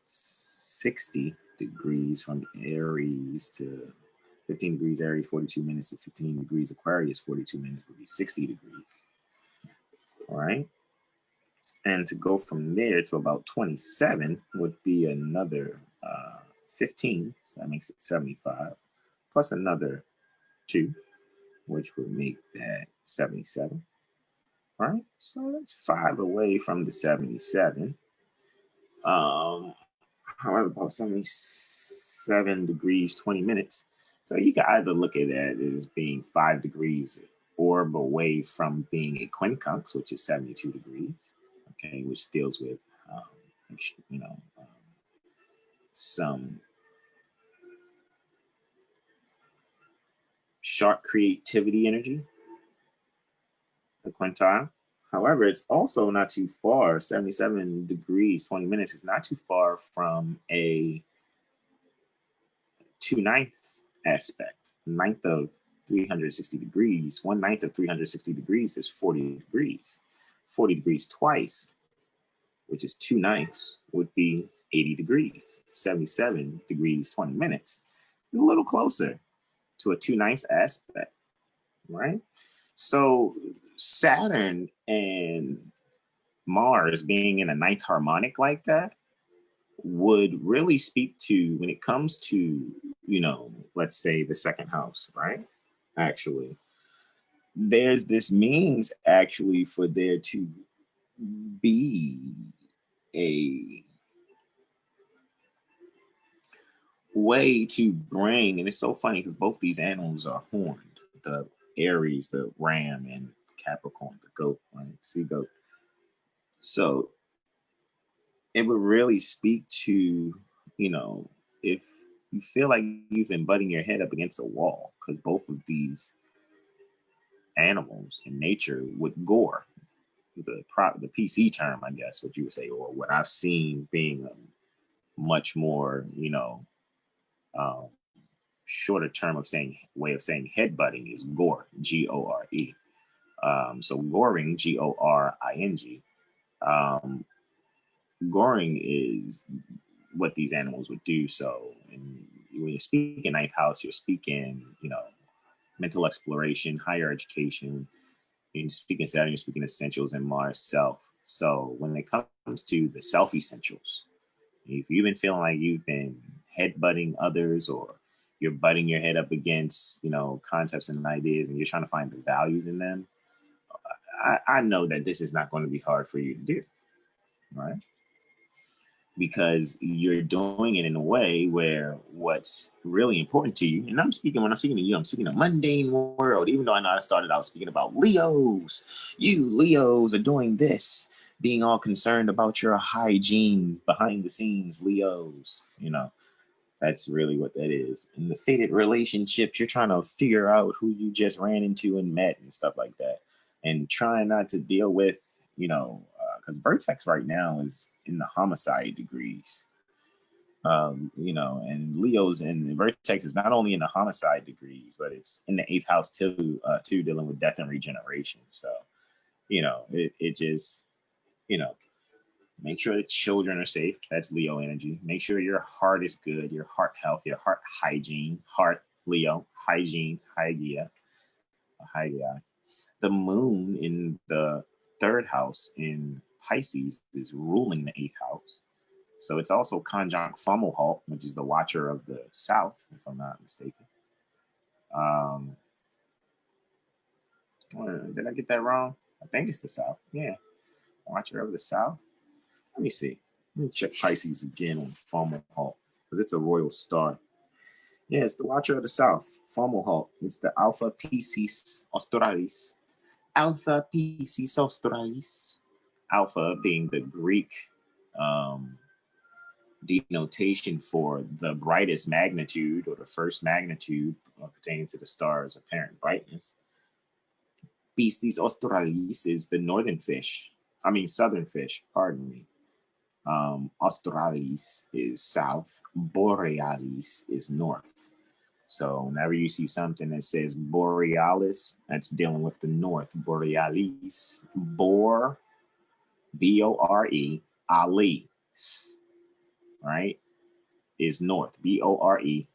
60 degrees from Aries to 15 degrees Aries, 42 minutes to 15 degrees Aquarius, 42 minutes would be 60 degrees. All right. And to go from there to about 27 would be another 15. So that makes it 75, plus another 2, which would make that 77. All right. So that's 5 away from the 77. However, about 77 degrees, 20 minutes. So you can either look at that as being 5 degrees orb away from being a quincunx, which is 72 degrees, okay, which deals with, some sharp creativity energy, the quintile. However, it's also not too far. 77 degrees, 20 minutes is not too far from a 2/9 aspect. 9th of 360 degrees, 1/9 of 360 degrees is 40 degrees. 40 degrees twice, which is 2/9, would be 80 degrees. 77 degrees, 20 minutes, a little closer to a 2/9 aspect, right? So Saturn and Mars being in a 9th harmonic like that would really speak to, when it comes to, let's say the 2nd house, right? Actually, there's this means actually for there to be a way to bring, and it's so funny because both these animals are horned, the Aries, the ram, and Capricorn, the goat, right? Sea goat. So it would really speak to, if you feel like you've been butting your head up against a wall, because both of these animals in nature would gore. The PC term, I guess, what you would say, or what I've seen being a much more, shorter term of saying, way of saying headbutting is gore, Gore. So goring, Goring. Goring is what these animals would do. So when you're speaking 9th house, you're speaking, mental exploration, higher education. When you're speaking Saturn, you're speaking essentials, and Mars self. So when it comes to the self essentials, if you've been feeling like you've been headbutting others, or you're butting your head up against, concepts and ideas, and you're trying to find the values in them, I know that this is not going to be hard for you to do, right? Because you're doing it in a way where what's really important to you, and when I'm speaking to you, I'm speaking of mundane world, even though I know I started out speaking about Leos. You Leos are doing this, being all concerned about your hygiene behind the scenes, Leos, that's really what that is. In the fated relationships, you're trying to figure out who you just ran into and met and stuff like that, and trying not to deal with, because Vertex right now is in the homicide degrees, and Leo's in Vertex is not only in the homicide degrees, but it's in the 8th house too, dealing with death and regeneration. So, it just, make sure the children are safe. That's Leo energy. Make sure your heart is good, your heart health, your heart hygiene. Heart, Leo, hygiene, hygia. The moon in the 3rd house in Pisces is ruling the 8th house. So it's also conjunct Fomalhaut, which is the watcher of the south, if I'm not mistaken. Did I get that wrong? I think it's the south. Yeah. Watcher of the south. Let me see. Let me check Pisces again on Fomalhaut, because it's a royal star. Yeah, it's the watcher of the south, Fomalhaut. It's the Alpha Piscis Australis. Alpha Piscis Australis. Alpha being the Greek denotation for the brightest magnitude or the first magnitude pertaining to the star's apparent brightness. Piscis australis is the northern fish. I mean, southern fish, pardon me. Australis is south. Borealis is north. So whenever you see something that says borealis, that's dealing with the north. Borealis, bore, B-O-R-E, alis, right, is north. B-O-R-E-A-L-I-S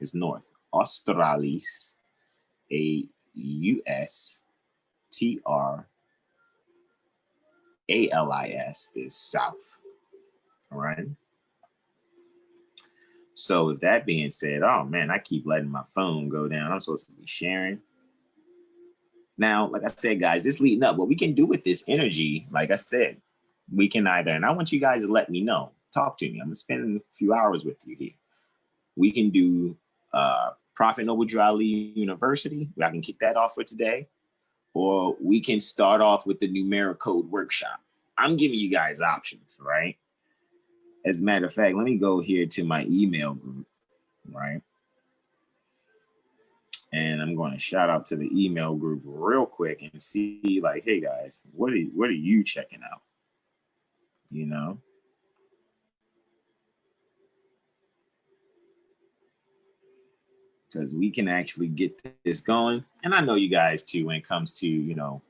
is north. Australis, A-U-S-T-R-A-L-I-S is south. All right. So with that being said, oh man, I keep letting my phone go down. I'm supposed to be sharing. Now, like I said, guys, this leading up, what we can do with this energy, like I said, we can either, and I want you guys to let me know, talk to me. I'm gonna spend a few hours with you here. We can do Prophet Noble Drew Ali University. I can kick that off for today. Or we can start off with the NumeriCode workshop. I'm giving you guys options, right? As a matter of fact, let me go here to my email group, right? And I'm going to shout out to the email group real quick and see, like, hey guys, what are you checking out? You know, because we can actually get this going. And I know you guys too, when it comes to, you know,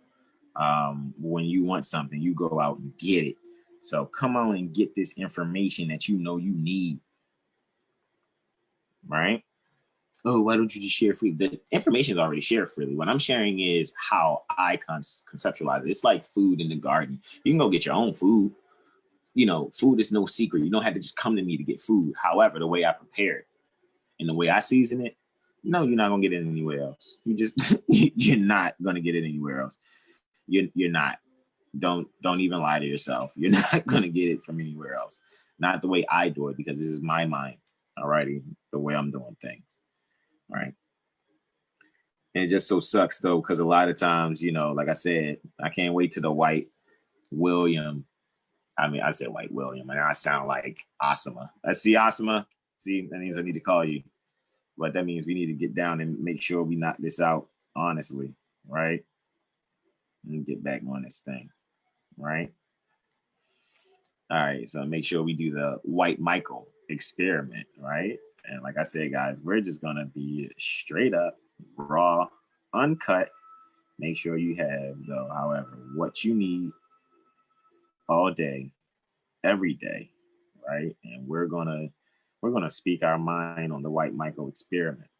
when you want something, you go out and get it. So come on and get this information that you know you need, right? Oh, why don't you just share free? The information is already shared freely. What I'm sharing is how I conceptualize it. It's like food in the garden. You can go get your own food. You know, food is no secret. You don't have to just come to me to get food. However, the way I prepare it and the way I season it, no, you're not gonna get it anywhere else. You're not gonna get it anywhere else. You're not. Don't even lie to yourself. You're not gonna get it from anywhere else. Not the way I do it, because this is my mind. Alrighty, the way I'm doing things. Right. And it just so sucks though, because a lot of times, you know, like I said, I can't wait to the white William. I mean, I said white William, and I sound like Asima. I see Asima. See, that means I need to call you. But that means we need to get down and make sure we knock this out honestly, right? And get back on this thing, right? All right, so make sure we do the white Michael experiment, right? And like I said, guys, we're just gonna be straight up, raw, uncut. Make sure you have, though, however, what you need all day, every day, right? And we're gonna speak our mind on the white Michael experiment,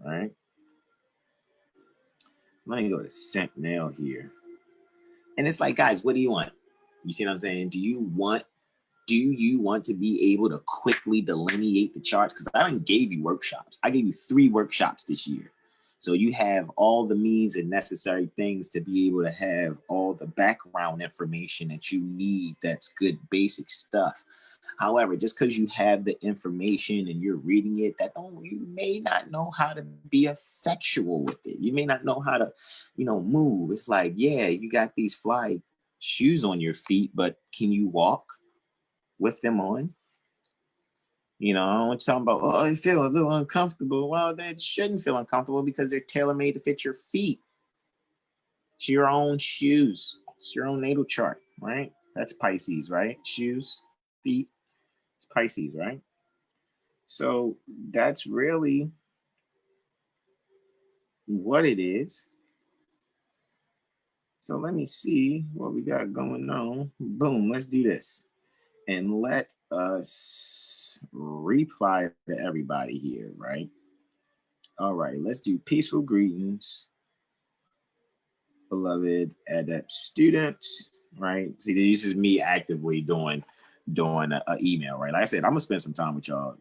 right? Let me go to sent mail here. And it's like, guys, what do you want? You see what I'm saying? Do you want to be able to quickly delineate the charts? Because I didn't gave you workshops. I gave you 3 workshops this year. So you have all the means and necessary things to be able to have all the background information that you need. That's good basic stuff. However, just because you have the information and you're reading it, you may not know how to be effectual with it. You may not know how to, move. It's like, yeah, you got these fly shoes on your feet, but can you walk with them on? I don't want to talk about, I feel a little uncomfortable. Well, that shouldn't feel uncomfortable because they're tailor-made to fit your feet. It's your own shoes. It's your own natal chart, right? That's Pisces, right? Shoes, feet. It's Pisces, right? So that's really what it is. So let me see what we got going on. Boom, let's do this. And let us reply to everybody here, right? All right, let's do peaceful greetings, beloved adept students, right? See, this is me actively doing an email, right? Like I said, I'm gonna spend some time with y'all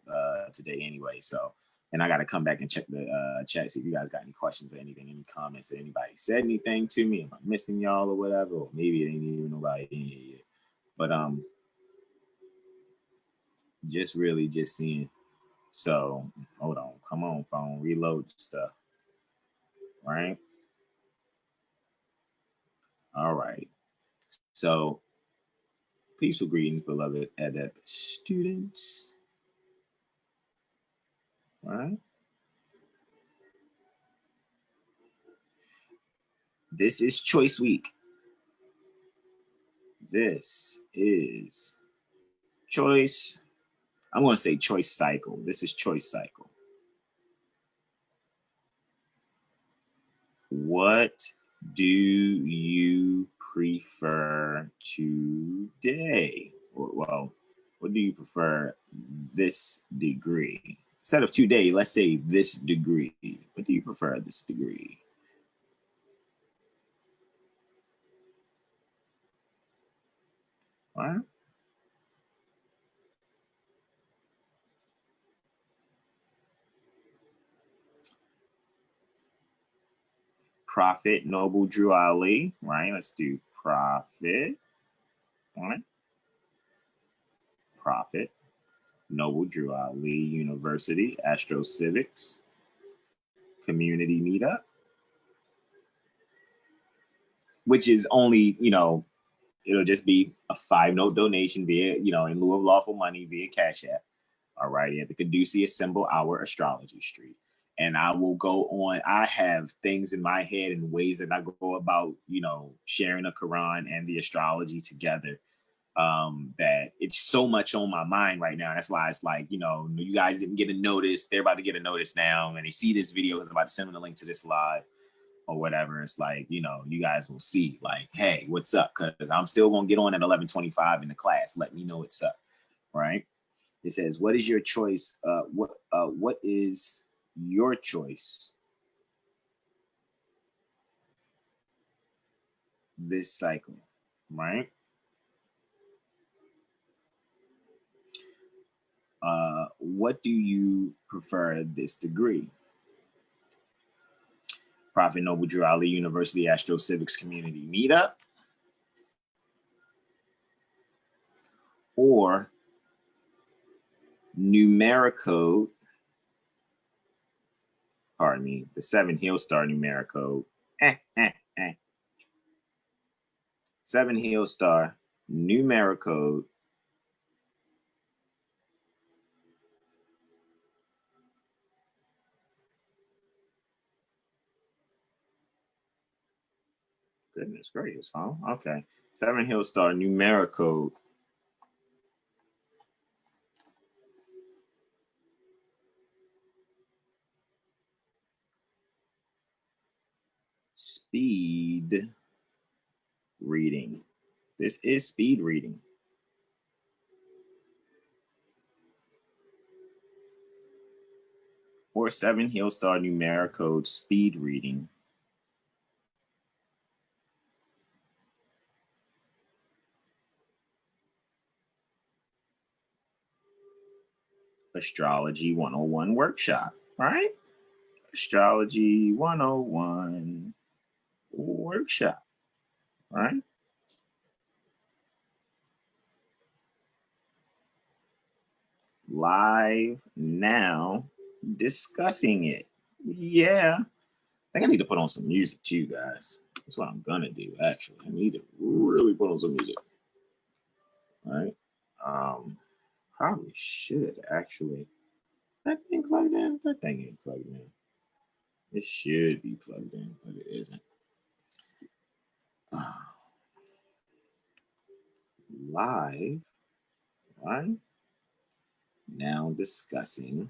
today anyway. So, and I got to come back and check the chat, see if you guys got any questions or anything, any comments, or anybody said anything to me. Am I missing y'all or whatever? Or maybe it ain't even nobody in here yet. But just really just seeing. So hold on, come on, phone, reload stuff, right? All right. So Peaceful greetings, beloved adept students. All right. This is Choice Week. This is Choice. I'm going to say Choice Cycle. This is Choice Cycle. What do you prefer today? Well, what do you prefer this degree? Instead of today, let's say this degree. What do you prefer this degree? All right. Prophet Noble Drew Ali, right? Let's do Prophet. All right. Prophet Noble Drew Ali University, AstroCivics, Community Meetup, which is only, it'll just be a 5-note donation via, in lieu of lawful money via Cash App. All right. At the Caduceus symbol, our Astrology Street. And I will go on. I have things in my head and ways that I go about, sharing the Quran and the astrology together. That it's so much on my mind right now. That's why it's like, you guys didn't get a notice. They're about to get a notice now. And they see this video because I'm about to send them the link to this live or whatever. It's like, you guys will see like, hey, what's up? Because I'm still going to get on at 11:25 in the class. Let me know what's up. Right. It says, what is your choice? What is your choice this cycle? Right. What do you prefer this degree? Prophet Noble Drew Ali University AstroCivics Community Meetup, or NumeriCode, pardon me, the 7 Hill Star NumeriCode. 7 Hill Star NumeriCode. Goodness gracious, huh? Okay. 7 Hill Star NumeriCode. Speed reading. This is speed reading. Or 7 Hill Star NumeriCode speed reading. Astrology 101 workshop, right? Astrology 101 workshop, right? Live now, discussing it. Yeah. I think I need to put on some music too, guys. That's what I'm gonna do, actually. I need to really put on some music. Right? Probably should actually. That thing plugged in? That thing ain't plugged in. It should be plugged in, but it isn't. Live, right? Now discussing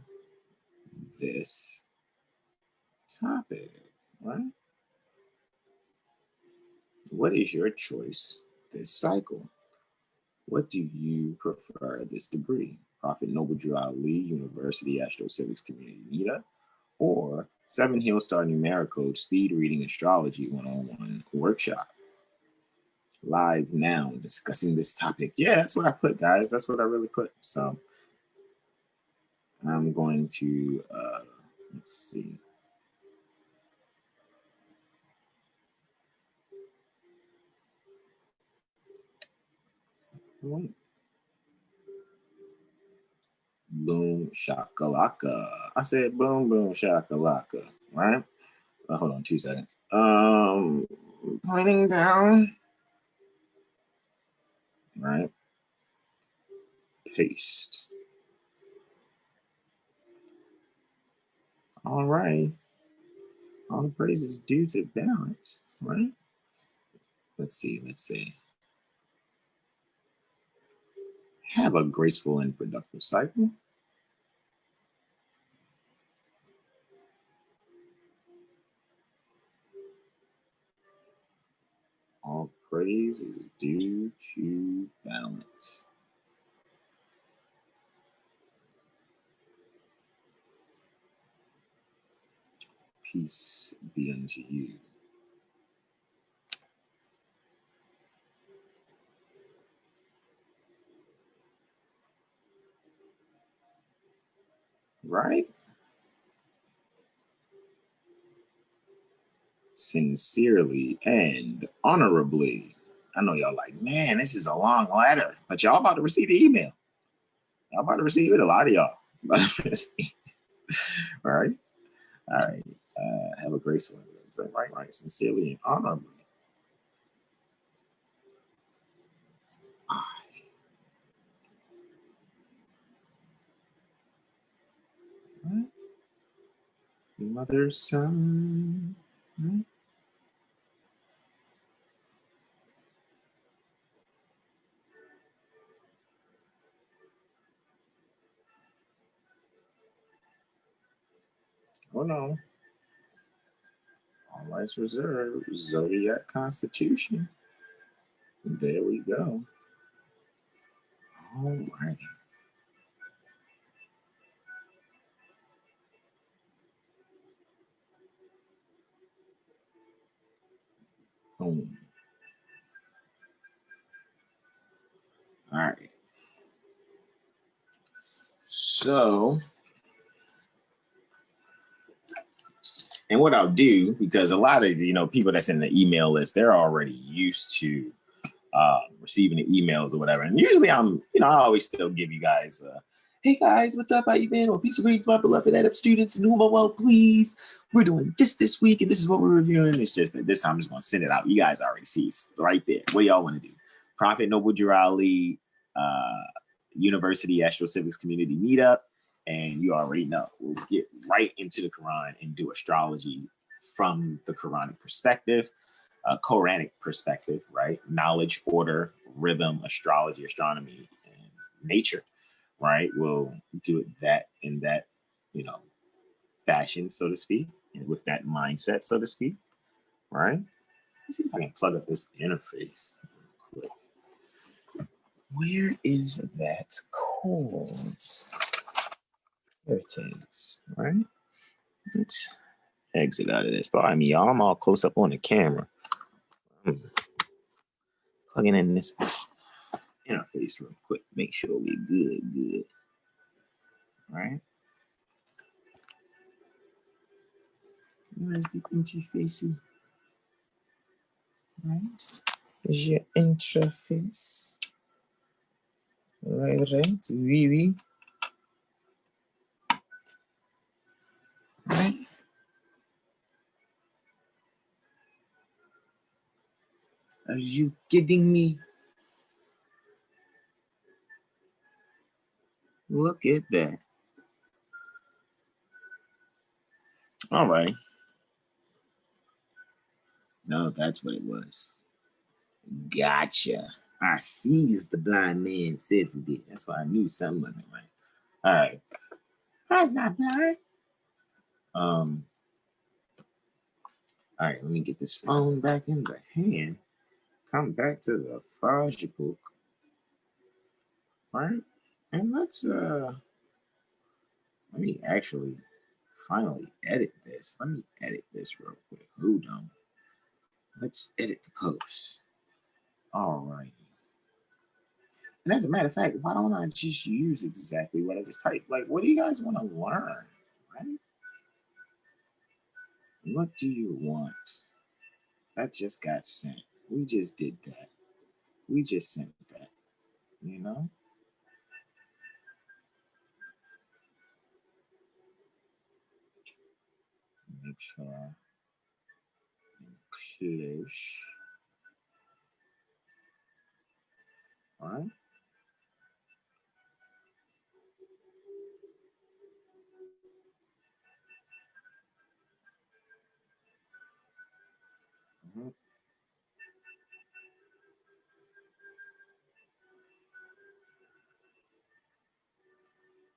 this topic, right? What is your choice this cycle? What do you prefer this degree? Prophet Noble Drew Ali University AstroCivics Community Meetup, or 7 Hill Star NumeriCode Speed Reading Astrology 101 workshop? Live now, discussing this topic. Yeah, that's what I put, guys. That's what I really put. So I'm going to, let's see. Boom shakalaka. I said boom boom shakalaka, right? Hold on 2 seconds. Pointing down, right? paste. All right. All the praise is due to balance, right? Let's see. Have a graceful and productive cycle. All praise is due to balance. Peace be unto you. Right? Sincerely and honorably. I know y'all like, man, this is a long letter, but y'all about to receive the email. Y'all about to receive it, a lot of y'all. All right? All right. Have a graceful. Right. Sincerely and honorably. Right? Mother, son. Right? Oh no. All rights reserved. Zodiac Constitution. There we go. All right. Boom. All right. So, and what I'll do, because a lot of people that's in the email list, they're already used to receiving the emails or whatever. And usually I always still give you guys, hey guys, what's up? How you been? Or piece of great, buckle up, and up students, well, please. We're doing this week, and this is what we're reviewing. It's just that this time I'm just gonna send it out. You guys already see it right there. What do y'all want to do? Prophet Noble Jurali, University AstroCivics Community Meetup, and you already know we'll get right into the Quran and do astrology from the Quranic perspective. Quranic perspective, right? Knowledge, order, rhythm, astrology, astronomy, and nature, right? We'll do it in that, fashion, so to speak, and with that mindset, so to speak, right? Let's see if I can plug up this interface real quick. Where is that code? There it is, right? Let's exit out of this. But I mean, y'all, I'm all close up on the camera. Plugging in this interface real quick. Make sure we're good. Right? Where's the interface? Right? Is your interface? Right. Oui. Right? Are you kidding me? Look at that. All right. No, that's what it was. Gotcha. I seized the blind man said today. That's why I knew something wasn't right. All right. That's not bad. All right, let me get this phone back in the hand. Come back to the Faj book. All right. And let's let me actually finally edit this. Let me edit this real quick. Hold on. Let's edit the post. All right. And as a matter of fact, why don't I just use exactly what I just typed? Like, what do you guys want to learn? Right? What do you want? That just got sent. We just did that. We just sent that. You know? Make sure push. All right. Mhm.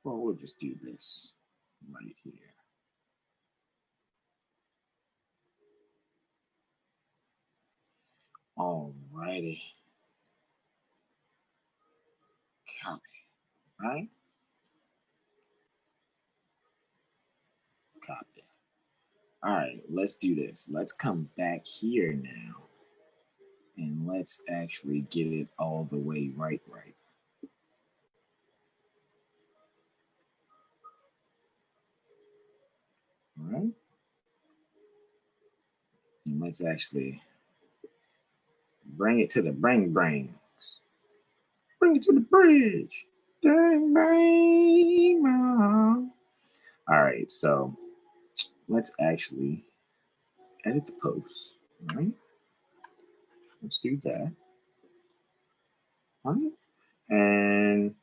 Well, we'll just do this right here. All righty. Copy, right? Copy. All right, let's do this. Let's come back here now. And let's actually get it all the way right. All right. And let's actually bring it to the brings. Bring it to the bridge. Dang, bang, bang. All right, so let's actually edit the post. All right. Let's do that. All right. And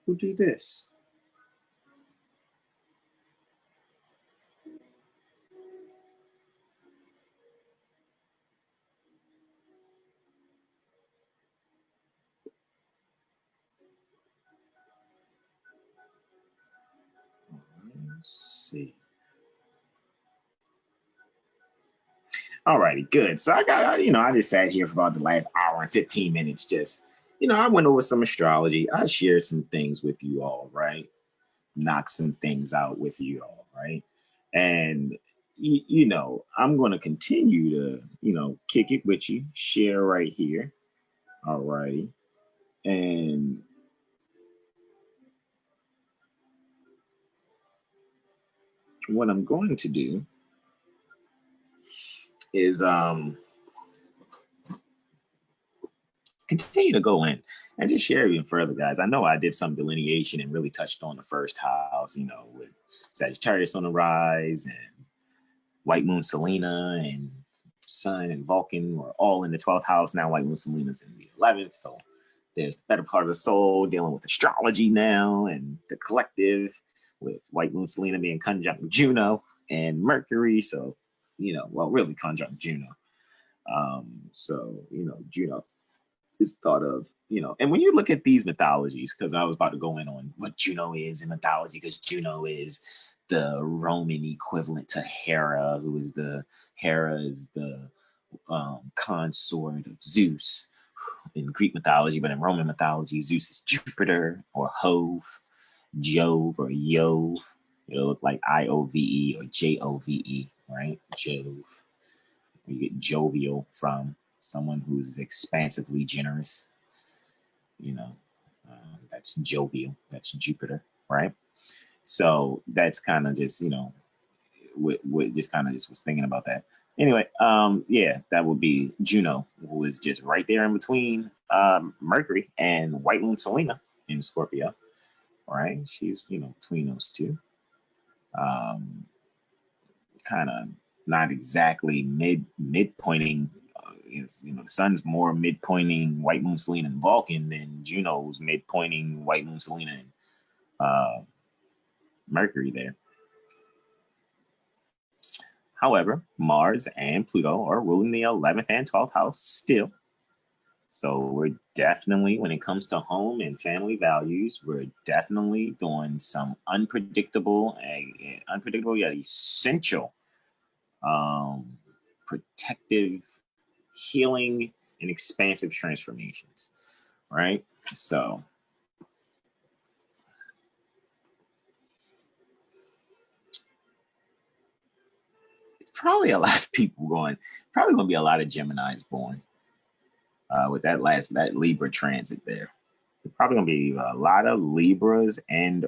we'll do this. Let's see. All righty, good. So I got, I just sat here for about the last hour and 15 minutes. Just, I went over some astrology. I shared some things with you all, right? Knock some things out with you all, right? And, I'm going to continue to, kick it with you, share right here. All righty. And what I'm going to do is continue to go in and just share even further, guys. I know I did some delineation and really touched on the first house, with Sagittarius on the rise and White Moon Selena and Sun and Vulcan were all in the 12th house. Now White Moon Selena's in the 11th. So there's the better part of the soul dealing with astrology now and the collective, with White Moon Selena being conjunct Juno and Mercury. So, really conjunct Juno. Juno is thought of, and when you look at these mythologies, because I was about to go in on what Juno is in mythology, because Juno is the Roman equivalent to Hera, Hera is the consort of Zeus in Greek mythology, but in Roman mythology, Zeus is Jupiter or Jove or Yove. It'll look like IOVE or JOVE, right? Jove. You get jovial from someone who's expansively generous. That's jovial. That's Jupiter, right? So that's kind of just, just kind of just was thinking about that. Anyway, that would be Juno, who is just right there in between Mercury and White Moon Selena in Scorpio, right? She's, between those two. Kind of not exactly midpointing. The sun's more midpointing White Moon Selena and Vulcan than Juno's midpointing White Moon Selena and Mercury there. However, Mars and Pluto are ruling the 11th and 12th house still. So we're definitely, when it comes to home and family values, we're definitely doing some unpredictable yet essential protective, healing, and expansive transformations, right? So it's probably a lot of people probably going to be a lot of Geminis born with that Libra transit there. There's probably going to be a lot of Libras a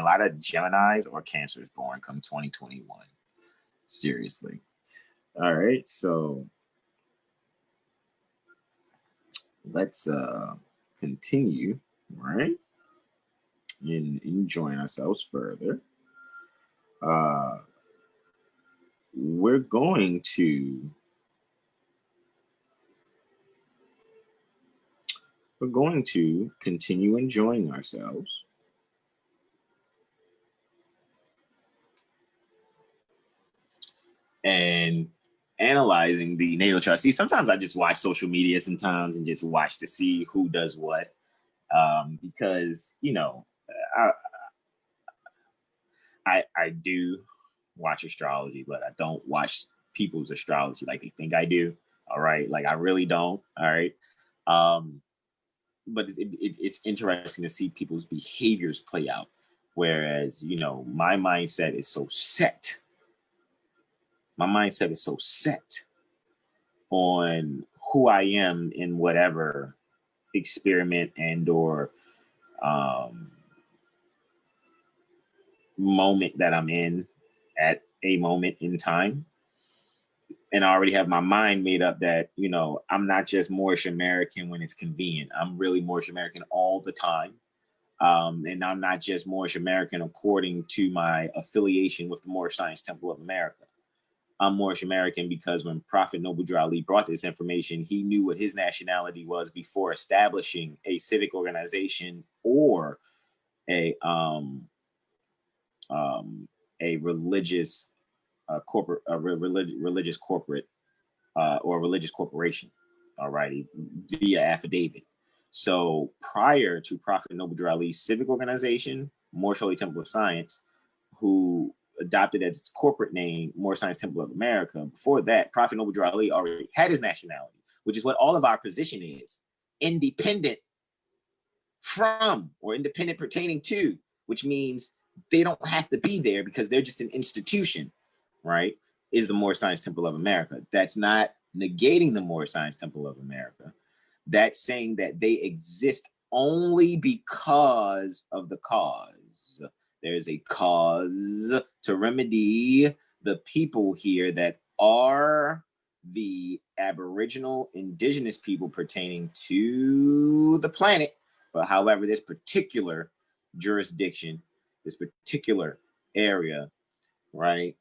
lot of Geminis or Cancers born come 2021. Seriously. All right. So let's continue, right? And enjoying ourselves further. We're going to continue enjoying ourselves, and analyzing the natal chart. See, sometimes I just watch social media sometimes and just watch to see who does what, because I, I do watch astrology, but I don't watch people's astrology like they think I do. All right, like I really don't. All right, but it's interesting to see people's behaviors play out. Whereas my mindset is so set. My mindset is so set on who I am in whatever experiment and or moment that I'm in at a moment in time. And I already have my mind made up that, I'm not just Moorish American when it's convenient. I'm really Moorish American all the time. And I'm not just Moorish American according to my affiliation with the Moorish Science Temple of America. I'm Moorish American because when Prophet Noble Drew Ali brought this information, he knew what his nationality was before establishing a civic organization or a religious corporate, religious corporate or religious corporation. All righty, via affidavit. So prior to Prophet Noble Drew Ali's civic organization, Moorish Holy Temple of Science, who adopted as its corporate name Moorish Science Temple of America. Before that, Prophet Noble Drew Ali already had his nationality, which is what all of our position is: independent from or independent pertaining to, which means they don't have to be there because they're just an institution, right? Is the Moorish Science Temple of America. That's not negating the Moorish Science Temple of America. That's saying that they exist only because of the cause. There's a cause to remedy the people here that are the Aboriginal indigenous people pertaining to the planet. But however, this particular jurisdiction, this particular area, right?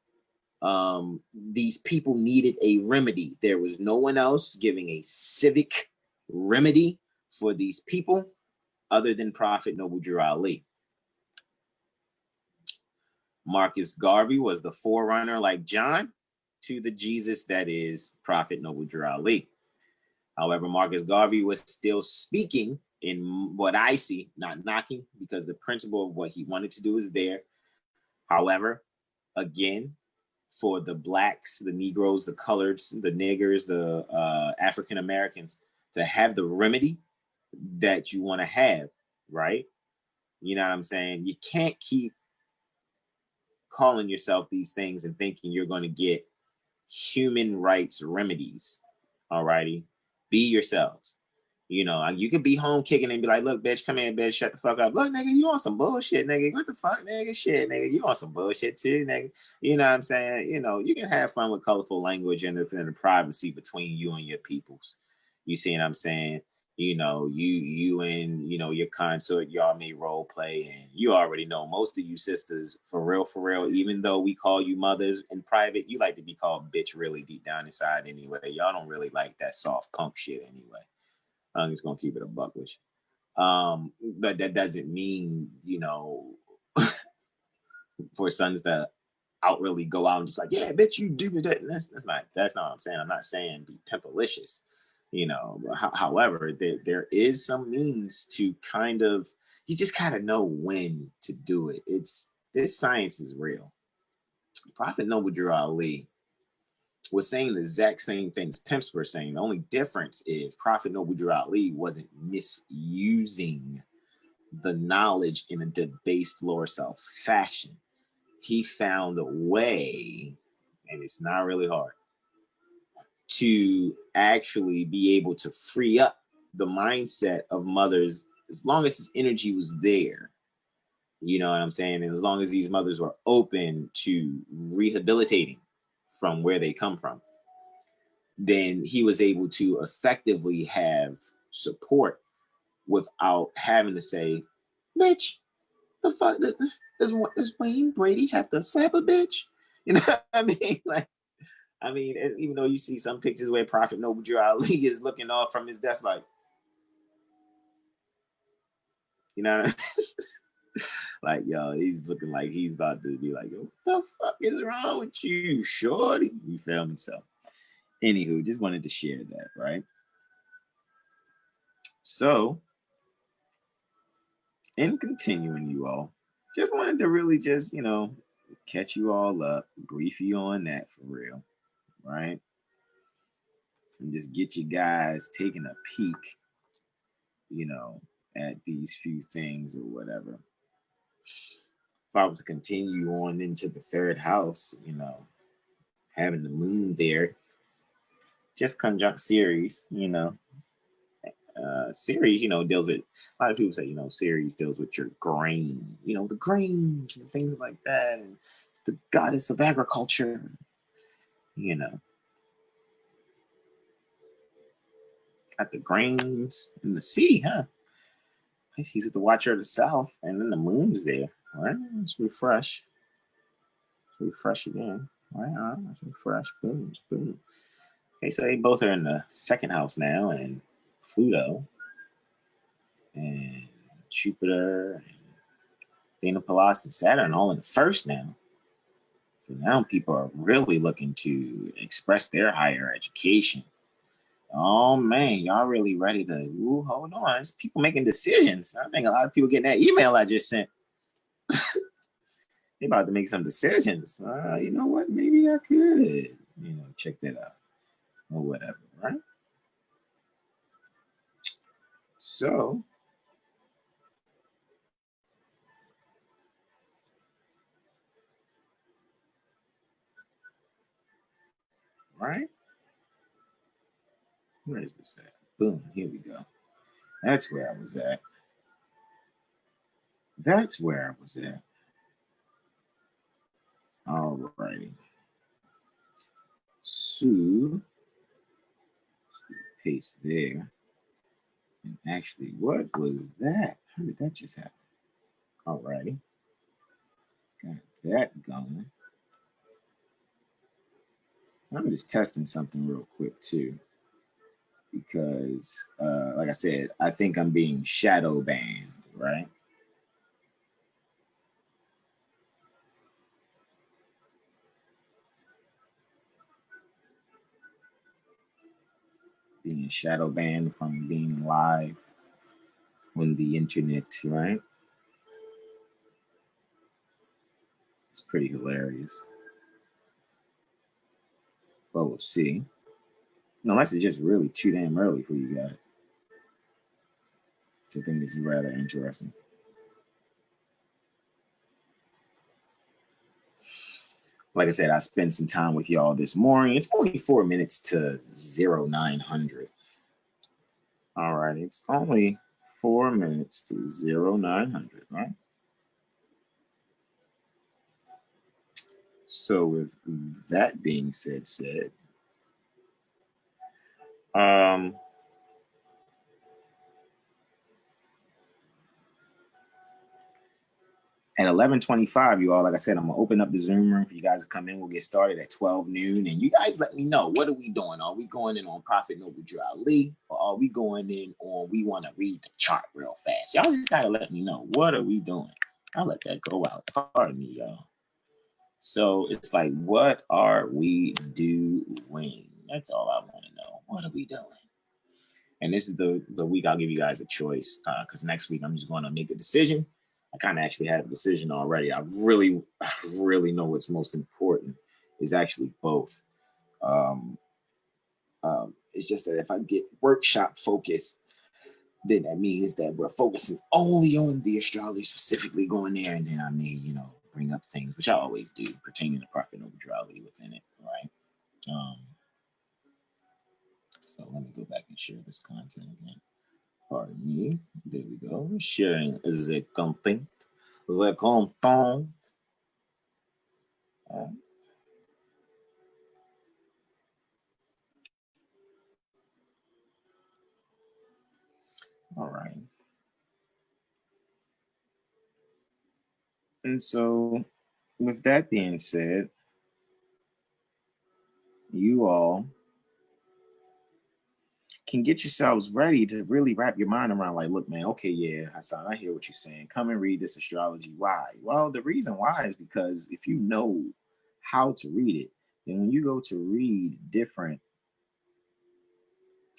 These people needed a remedy. There was no one else giving a civic remedy for these people other than Prophet Noble Drew Ali. Marcus Garvey was the forerunner, like John, to the Jesus that is Prophet Noble Drew Ali. However, Marcus Garvey was still speaking in what I see, not knocking, because the principle of what he wanted to do is there. However, again, for the blacks, the Negroes, the coloreds, the niggers, the African Americans to have the remedy that you want to have, right? You know what I'm saying? You can't keep calling yourself these things and thinking you're going to get human rights remedies. All righty, be yourselves. You could be home kicking and be like, look, bitch, come here, bitch, shut the fuck up. Look, nigga, you on some bullshit, nigga. What the fuck, nigga? Shit, nigga, you on some bullshit too, nigga. You know what I'm saying? You can have fun with colorful language and the privacy between you and your peoples. You see what I'm saying? You and your consort, y'all may role play, and you already know most of you sisters, for real, even though we call you mothers in private, you like to be called bitch really deep down inside anyway. Y'all don't really like that soft punk shit anyway. I'm just gonna keep it a buck with you. But that doesn't mean, for sons to outwardly go out and just like, yeah, bitch, you do that. That's not what I'm saying. I'm not saying be pimpalicious. However, there is some means to you just kind of know when to do it. This science is real. Prophet Noble Drew Ali was saying the exact same things pimps were saying. The only difference is Prophet Noble Drew Ali wasn't misusing the knowledge in a debased lower self fashion. He found a way, and it's not really hard, to actually be able to free up the mindset of mothers as long as his energy was there. You know what I'm saying? And as long as these mothers were open to rehabilitating from where they come from, then he was able to effectively have support without having to say, bitch, the fuck, does Wayne Brady have to slap a bitch? You know what I mean? Even though you see some pictures where Prophet Noble Drew Ali is looking off from his desk like, Like, yo, he's looking like he's about to be like, yo, what the fuck is wrong with you, shorty? You feel me? So, anywho, just wanted to share that, right? So, in continuing, you all, just wanted to really just, catch you all up, brief you on that for real, right? And just get you guys taking a peek, at these few things or whatever. If I was to continue on into the third house, having the moon there, just conjunct Ceres, Ceres, deals with, a lot of people say, Ceres deals with your grain, the grains and things like that. And it's the goddess of agriculture, got the grains in the sea, huh? Pisces with the watcher of the south, and then the moon's there. All right, let's refresh. Let's refresh again. All right, let's refresh. Boom, boom. Okay, so they both are in the second house now, and Pluto and Jupiter and Dana Pallas and Saturn all in the first now. So now people are really looking to express their higher education. Oh man, y'all really ready to, hold on. There's people making decisions. I think a lot of people getting that email I just sent. They about to make some decisions. You know what? Maybe I could, check that out or whatever, right? So, right? Where is this at? Boom, here we go. That's where I was at. That's where I was at. All righty. So, paste there. And actually, what was that? How did that just happen? All righty. Got that going. I'm just testing something real quick too. Because, like I said, I think I'm being shadow banned, right? Being shadow banned from being live on the internet, right? It's pretty hilarious. But we'll see. Unless it's just really too damn early for you guys. So I think it's rather interesting. Like I said, I spent some time with y'all this morning. It's only 4 minutes to 0900. All right, it's only 4 minutes to 0900, right? So with that being said, at 11:25, you all, like I said, I'm gonna open up the Zoom room for you guys to come in. We'll get started at 12 noon, and you guys let me know, what are we doing? Are we going in on Prophet Noble Drew Ali, or are we going in on we want to read the chart real fast? Y'all just gotta let me know, what are we doing? I'll let that go out. Pardon me, y'all. So it's like, what are we doing? That's all I want to know. What are we doing? And this is the week I'll give you guys a choice, because next week I'm just going to make a decision. I kind of actually have a decision already. I really know what's most important is actually both. It's just that if I get workshop focused, then that means that we're focusing only on the astrology, specifically going there, and then I may, bring up things, which I always do, pertaining to Prophet Noble Drew Ali within it, right? So let me go back and share this content again. Pardon me. There we go. Sharing the content. The content. All right. And so, with that being said, you all can get yourselves ready to really wrap your mind around, like, look, man, okay, yeah, Hasan, I hear what you're saying. Come and read this astrology. Why? Well, the reason why is because if you know how to read it, then when you go to read different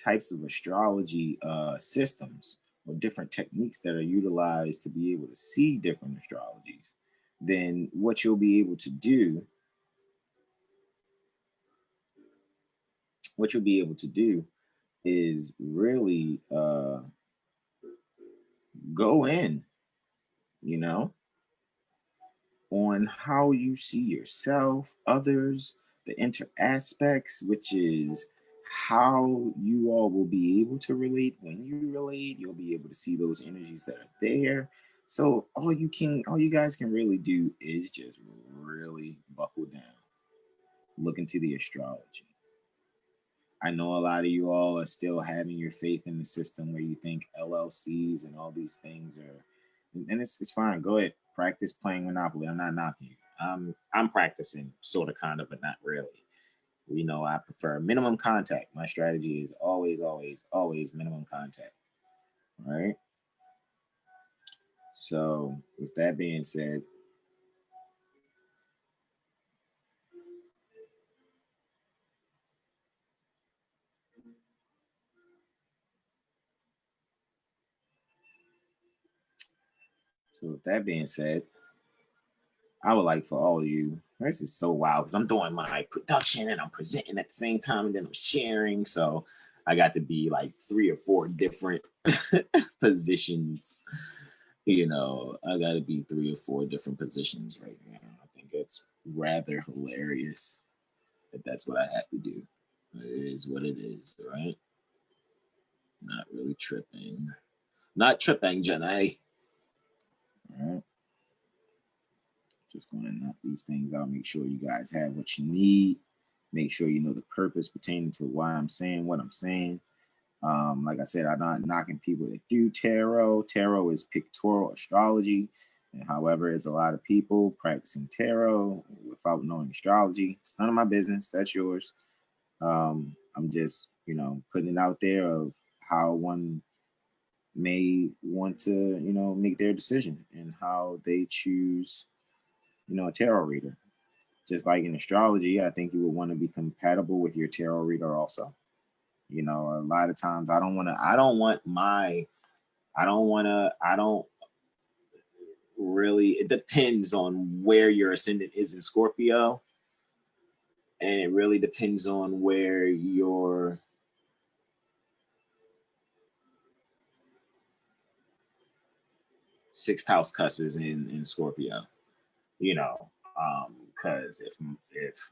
types of astrology systems or different techniques that are utilized to be able to see different astrologies, then what you'll be able to do, is really go in, you know, on how you see yourself, others, the inter aspects, which is how you all will be able to relate. When you relate, you'll be able to see those energies that are there. So all you guys can really do is just really buckle down, look into the astrology. I know a lot of you all are still having your faith in the system where you think LLCs and all these things are, and it's fine. Go ahead, practice playing Monopoly. I'm not knocking you. I'm practicing, sort of, kind of, but not really. You know, I prefer minimum contact. My strategy is always, always, always minimum contact. All right. So with that being said, I would like for all of you. This is so wild because I'm doing my production and I'm presenting at the same time and then I'm sharing. So I got to be like 3 or 4 different positions. You know, I got to be 3 or 4 different positions right now. I think it's rather hilarious that that's what I have to do. It is what it is, right? Not really tripping. Not tripping, Janae. All right. Just going to knock these things out. Make sure you guys have what you need. Make sure you know the purpose pertaining to why I'm saying what I'm saying. Like I said, I'm not knocking people that do tarot. Tarot is pictorial astrology. And however, there's a lot of people practicing tarot without knowing astrology. It's none of my business. That's yours. I'm just, you know, putting it out there of how one may want to, you know, make their decision and how they choose, you know, a tarot reader. Just like in astrology, I think you would want to be compatible with your tarot reader also. You know, a lot of times I don't really, it depends on where your ascendant is in Scorpio. And it really depends on where your sixth house cusp is in Scorpio. You know, because if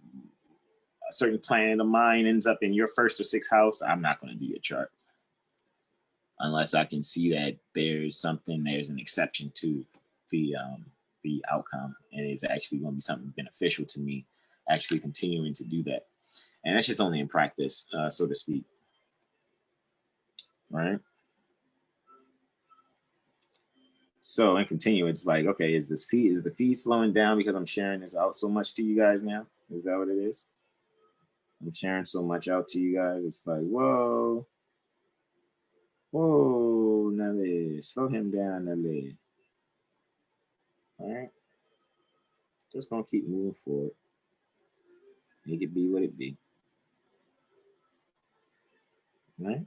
a certain planet of mine ends up in your first or sixth house, I'm not going to do your chart unless I can see that there's an exception to the outcome, and it's actually going to be something beneficial to me, actually continuing to do that. And that's just only in practice, so to speak. Right. So and continue. It's like, okay, is the feed slowing down because I'm sharing this out so much to you guys now? Is that what it is? I'm sharing so much out to you guys. It's like, whoa, Nelly, slow him down, Nelly. All right, just gonna keep moving forward. Make it be what it be. All right.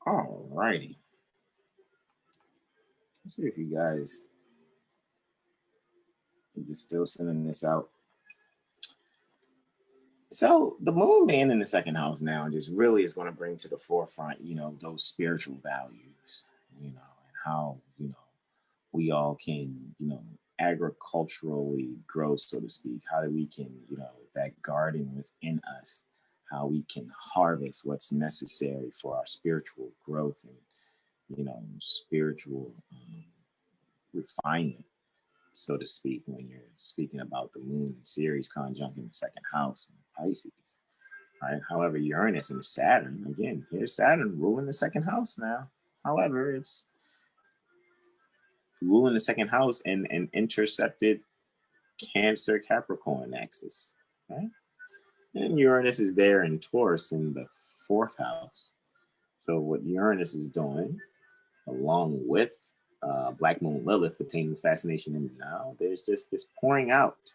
All righty. Let's see if you guys are just still sending this out. So the moon being in the second house now just really is going to bring to the forefront, you know, those spiritual values, you know, and how, you know, we all can, you know, agriculturally grow, so to speak, how we can, that garden within us, how we can harvest what's necessary for our spiritual growth and, spiritual refinement, so to speak, when you're speaking about the moon and Ceres conjunct in the second house in Pisces, right? However, Uranus and Saturn, again, here's Saturn ruling the second house now. However, it's ruling the second house and an intercepted Cancer Capricorn axis, right? And Uranus is there in Taurus in the fourth house. So what Uranus is doing, along with Black Moon Lilith pertaining to fascination in the now, there's just this pouring out,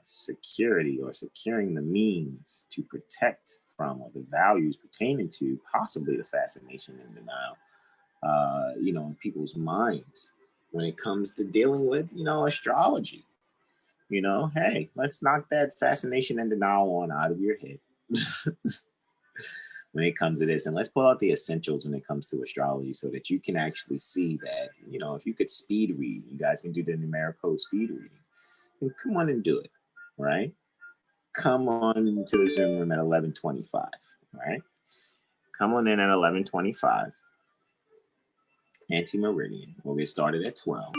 security or securing the means to protect from or the values pertaining to possibly the fascination in the now, in people's minds when it comes to dealing with, astrology. Hey, let's knock that fascination and denial on out of your head when it comes to this. And let's pull out the essentials when it comes to astrology so that you can actually see that, if you could speed read, you guys can do the NumeriCode speed reading. And come on and do it, right? Come on into the Zoom room at 11:25, right? Come on in at 11:25. Anti-meridian. We'll get started at 12.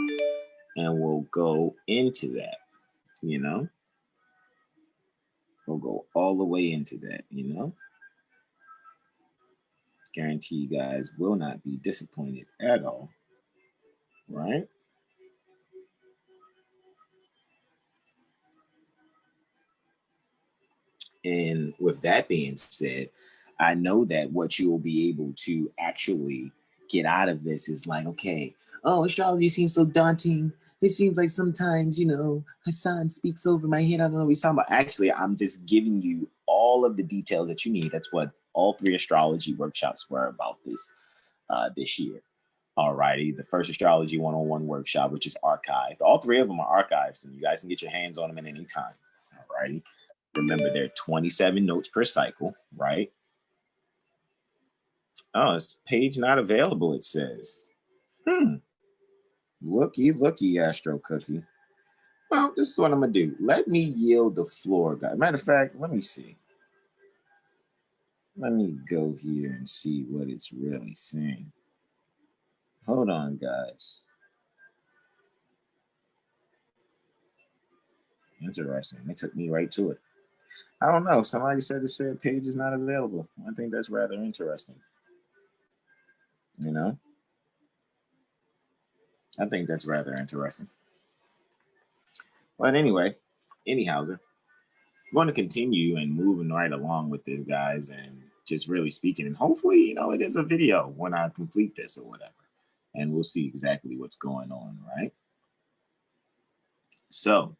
And we'll go into that, We'll go all the way into that, Guarantee you guys will not be disappointed at all, right? And with that being said, I know that what you will be able to actually get out of this is like, okay, astrology seems so daunting. It seems like sometimes, Hasan speaks over my head. I don't know what he's talking about. Actually, I'm just giving you all of the details that you need. That's what all 3 astrology workshops were about this year. Alrighty, the first astrology 101 workshop, which is archived. All 3 of them are archives, and you guys can get your hands on them at any time. Alrighty. Remember, there are 27 notes per cycle, right? Oh, it's page not available, it says. Looky, Astro Cookie. Well, this is what I'm going to do. Let me yield the floor, guys. Matter of fact, let me see. Let me go here and see what it's really saying. Hold on, guys. Interesting. It took me right to it. I don't know. Somebody said it said page is not available. I think that's rather interesting. I think that's rather interesting. But anyway, anyhow, we're going to continue and moving right along with this, guys, and just really speaking. And hopefully, it is a video when I complete this or whatever. And we'll see exactly what's going on, right? So,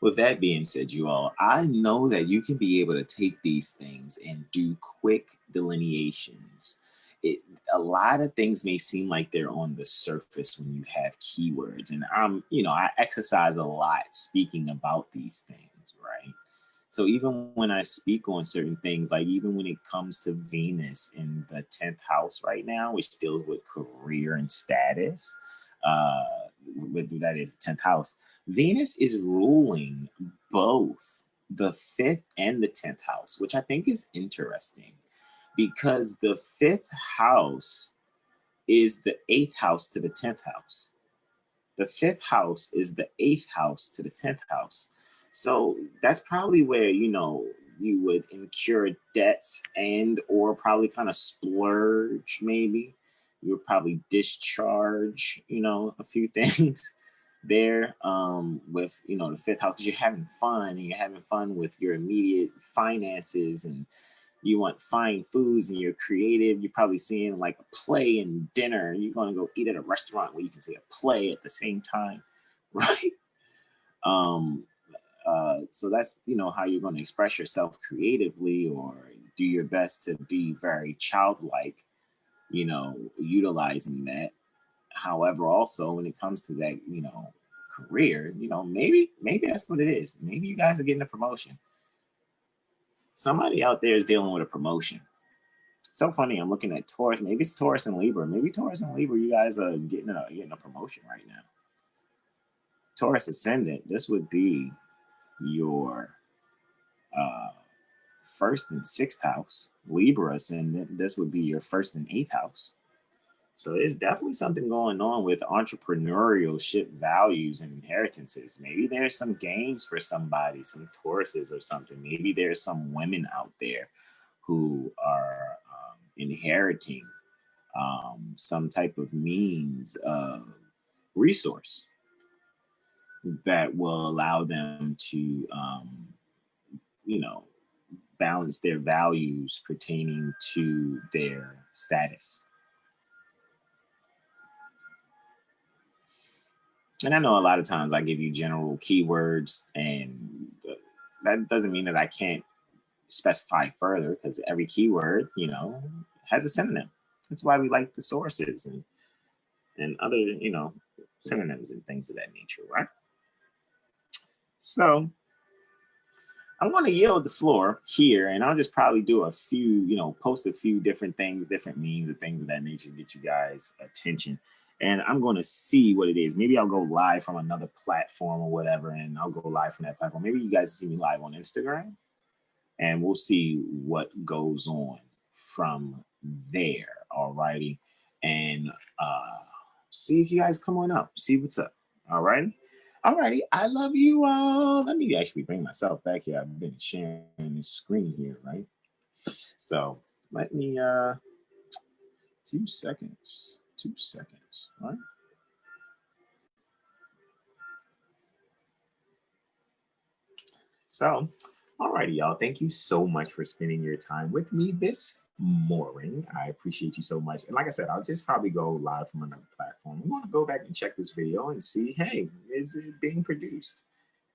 with that being said, you all, I know that you can be able to take these things and do quick delineations. A lot of things may seem like they're on the surface when you have keywords. And I exercise a lot speaking about these things, right? So even when I speak on certain things, like even when it comes to Venus in the 10th house right now, which deals with career and status, that is 10th house. Venus is ruling both the 5th and the 10th house, which I think is interesting because the 5th house is the 8th house to the 10th house. The 5th house is the 8th house to the 10th house. So that's probably where, you would incur debts and or probably kind of splurge maybe. You would probably discharge, a few things there with, the 5th house because you're having fun and you're having fun with your immediate finances and you want fine foods and you're creative. You're probably seeing like a play and dinner. You're going to go eat at a restaurant where you can see a play at the same time, right? So that's, how you're going to express yourself creatively or do your best to be very childlike, utilizing that. However, also when it comes to that, career, maybe that's what it is. Maybe you guys are getting a promotion. Somebody out there is dealing with a promotion. So funny. I'm looking at Taurus. Maybe it's Taurus and Libra. Maybe Taurus and Libra. You guys are getting a promotion right now. Taurus ascendant. This would be your first and sixth house. Libra ascendant. This would be your first and eighth house. So there's definitely something going on with entrepreneurship values and inheritances. Maybe there's some gains for somebody, some Tauruses or something. Maybe there's some women out there who are inheriting some type of means of resource that will allow them to, balance their values pertaining to their status. And I know a lot of times I give you general keywords, and that doesn't mean that I can't specify further, because every keyword, has a synonym. That's why we like the sources and other, synonyms and things of that nature, right? So I want to yield the floor here, and I'll just probably do a few, post a few different things, different memes and things of that nature to get you guys' attention. And I'm going to see what it is. Maybe I'll go live from another platform or whatever, and I'll go live from that platform. Maybe you guys see me live on Instagram, and we'll see what goes on from there. All righty. And see if you guys come on up, see what's up. All righty. All righty. I love you all. Let me actually bring myself back here. I've been sharing this screen here, right? So let me, 2 seconds. 2 seconds, right? So, all righty, y'all. Thank you so much for spending your time with me this morning. I appreciate you so much. And like I said, I'll just probably go live from another platform. I'm going to go back and check this video and see, hey, is it being produced?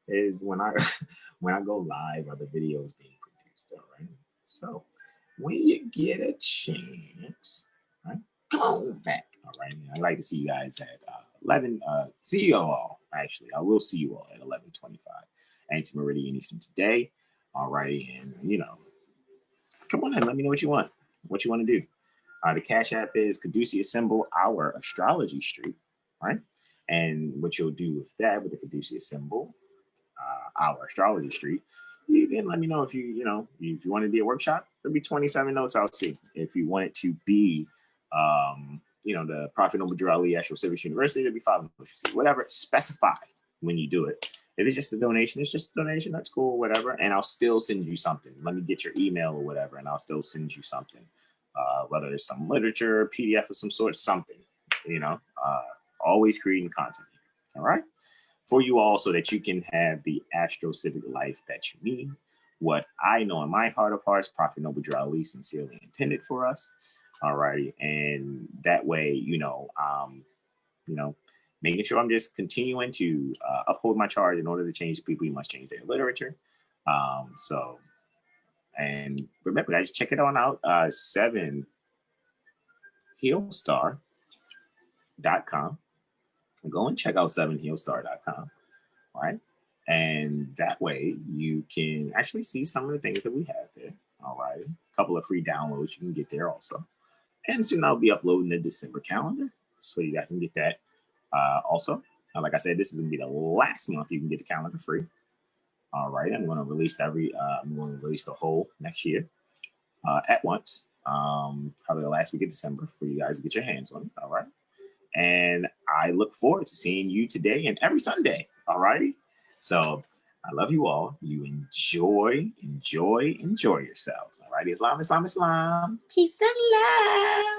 Is when I go live, are the videos being produced? All right. So when you get a chance, right, come on back. All right. I'd like to see you guys at 11. See you all. Actually, I will see you all at 11:25 anti-meridian Eastern today. All right, and come on in. Let me know what you want. What you want to do. The Cash App is Caduceus symbol, our astrology street. Right, and what you'll do with that, with the Caduceus symbol, our astrology street, you can let me know if if you want to be a workshop. There'll be 27 notes I'll see. If you want it to be the Prophet Noble Drew Ali AstroCivics University, there'll be 5 notes. Whatever, specify when you do it. If it's just a donation, it's just a donation. That's cool, whatever. And I'll still send you something. Let me get your email or whatever, and I'll still send you something. Whether it's some literature, PDF of some sort, something. Always creating content. All right. For you all, so that you can have the AstroCivic life that you need. What I know in my heart of hearts, Prophet Noble Drew Ali sincerely intended for us. All righty. And that way, making sure I'm just continuing to uphold my charge. In order to change people, you must change their literature. And remember, guys, check it on out, 7healstar.com. Go and check out 7healstar.com. All right. And that way you can actually see some of the things that we have there. All right. A couple of free downloads you can get there also. And soon I'll be uploading the December calendar, so you guys can get that also. Like I said, this is going to be the last month you can get the calendar free. All right. I'm going to release the whole next year at once. Probably the last week of December for you guys to get your hands on it. All right. And I look forward to seeing you today and every Sunday. All righty. So I love you all. You enjoy yourselves. All righty. Islam, Islam, Islam. Peace and love.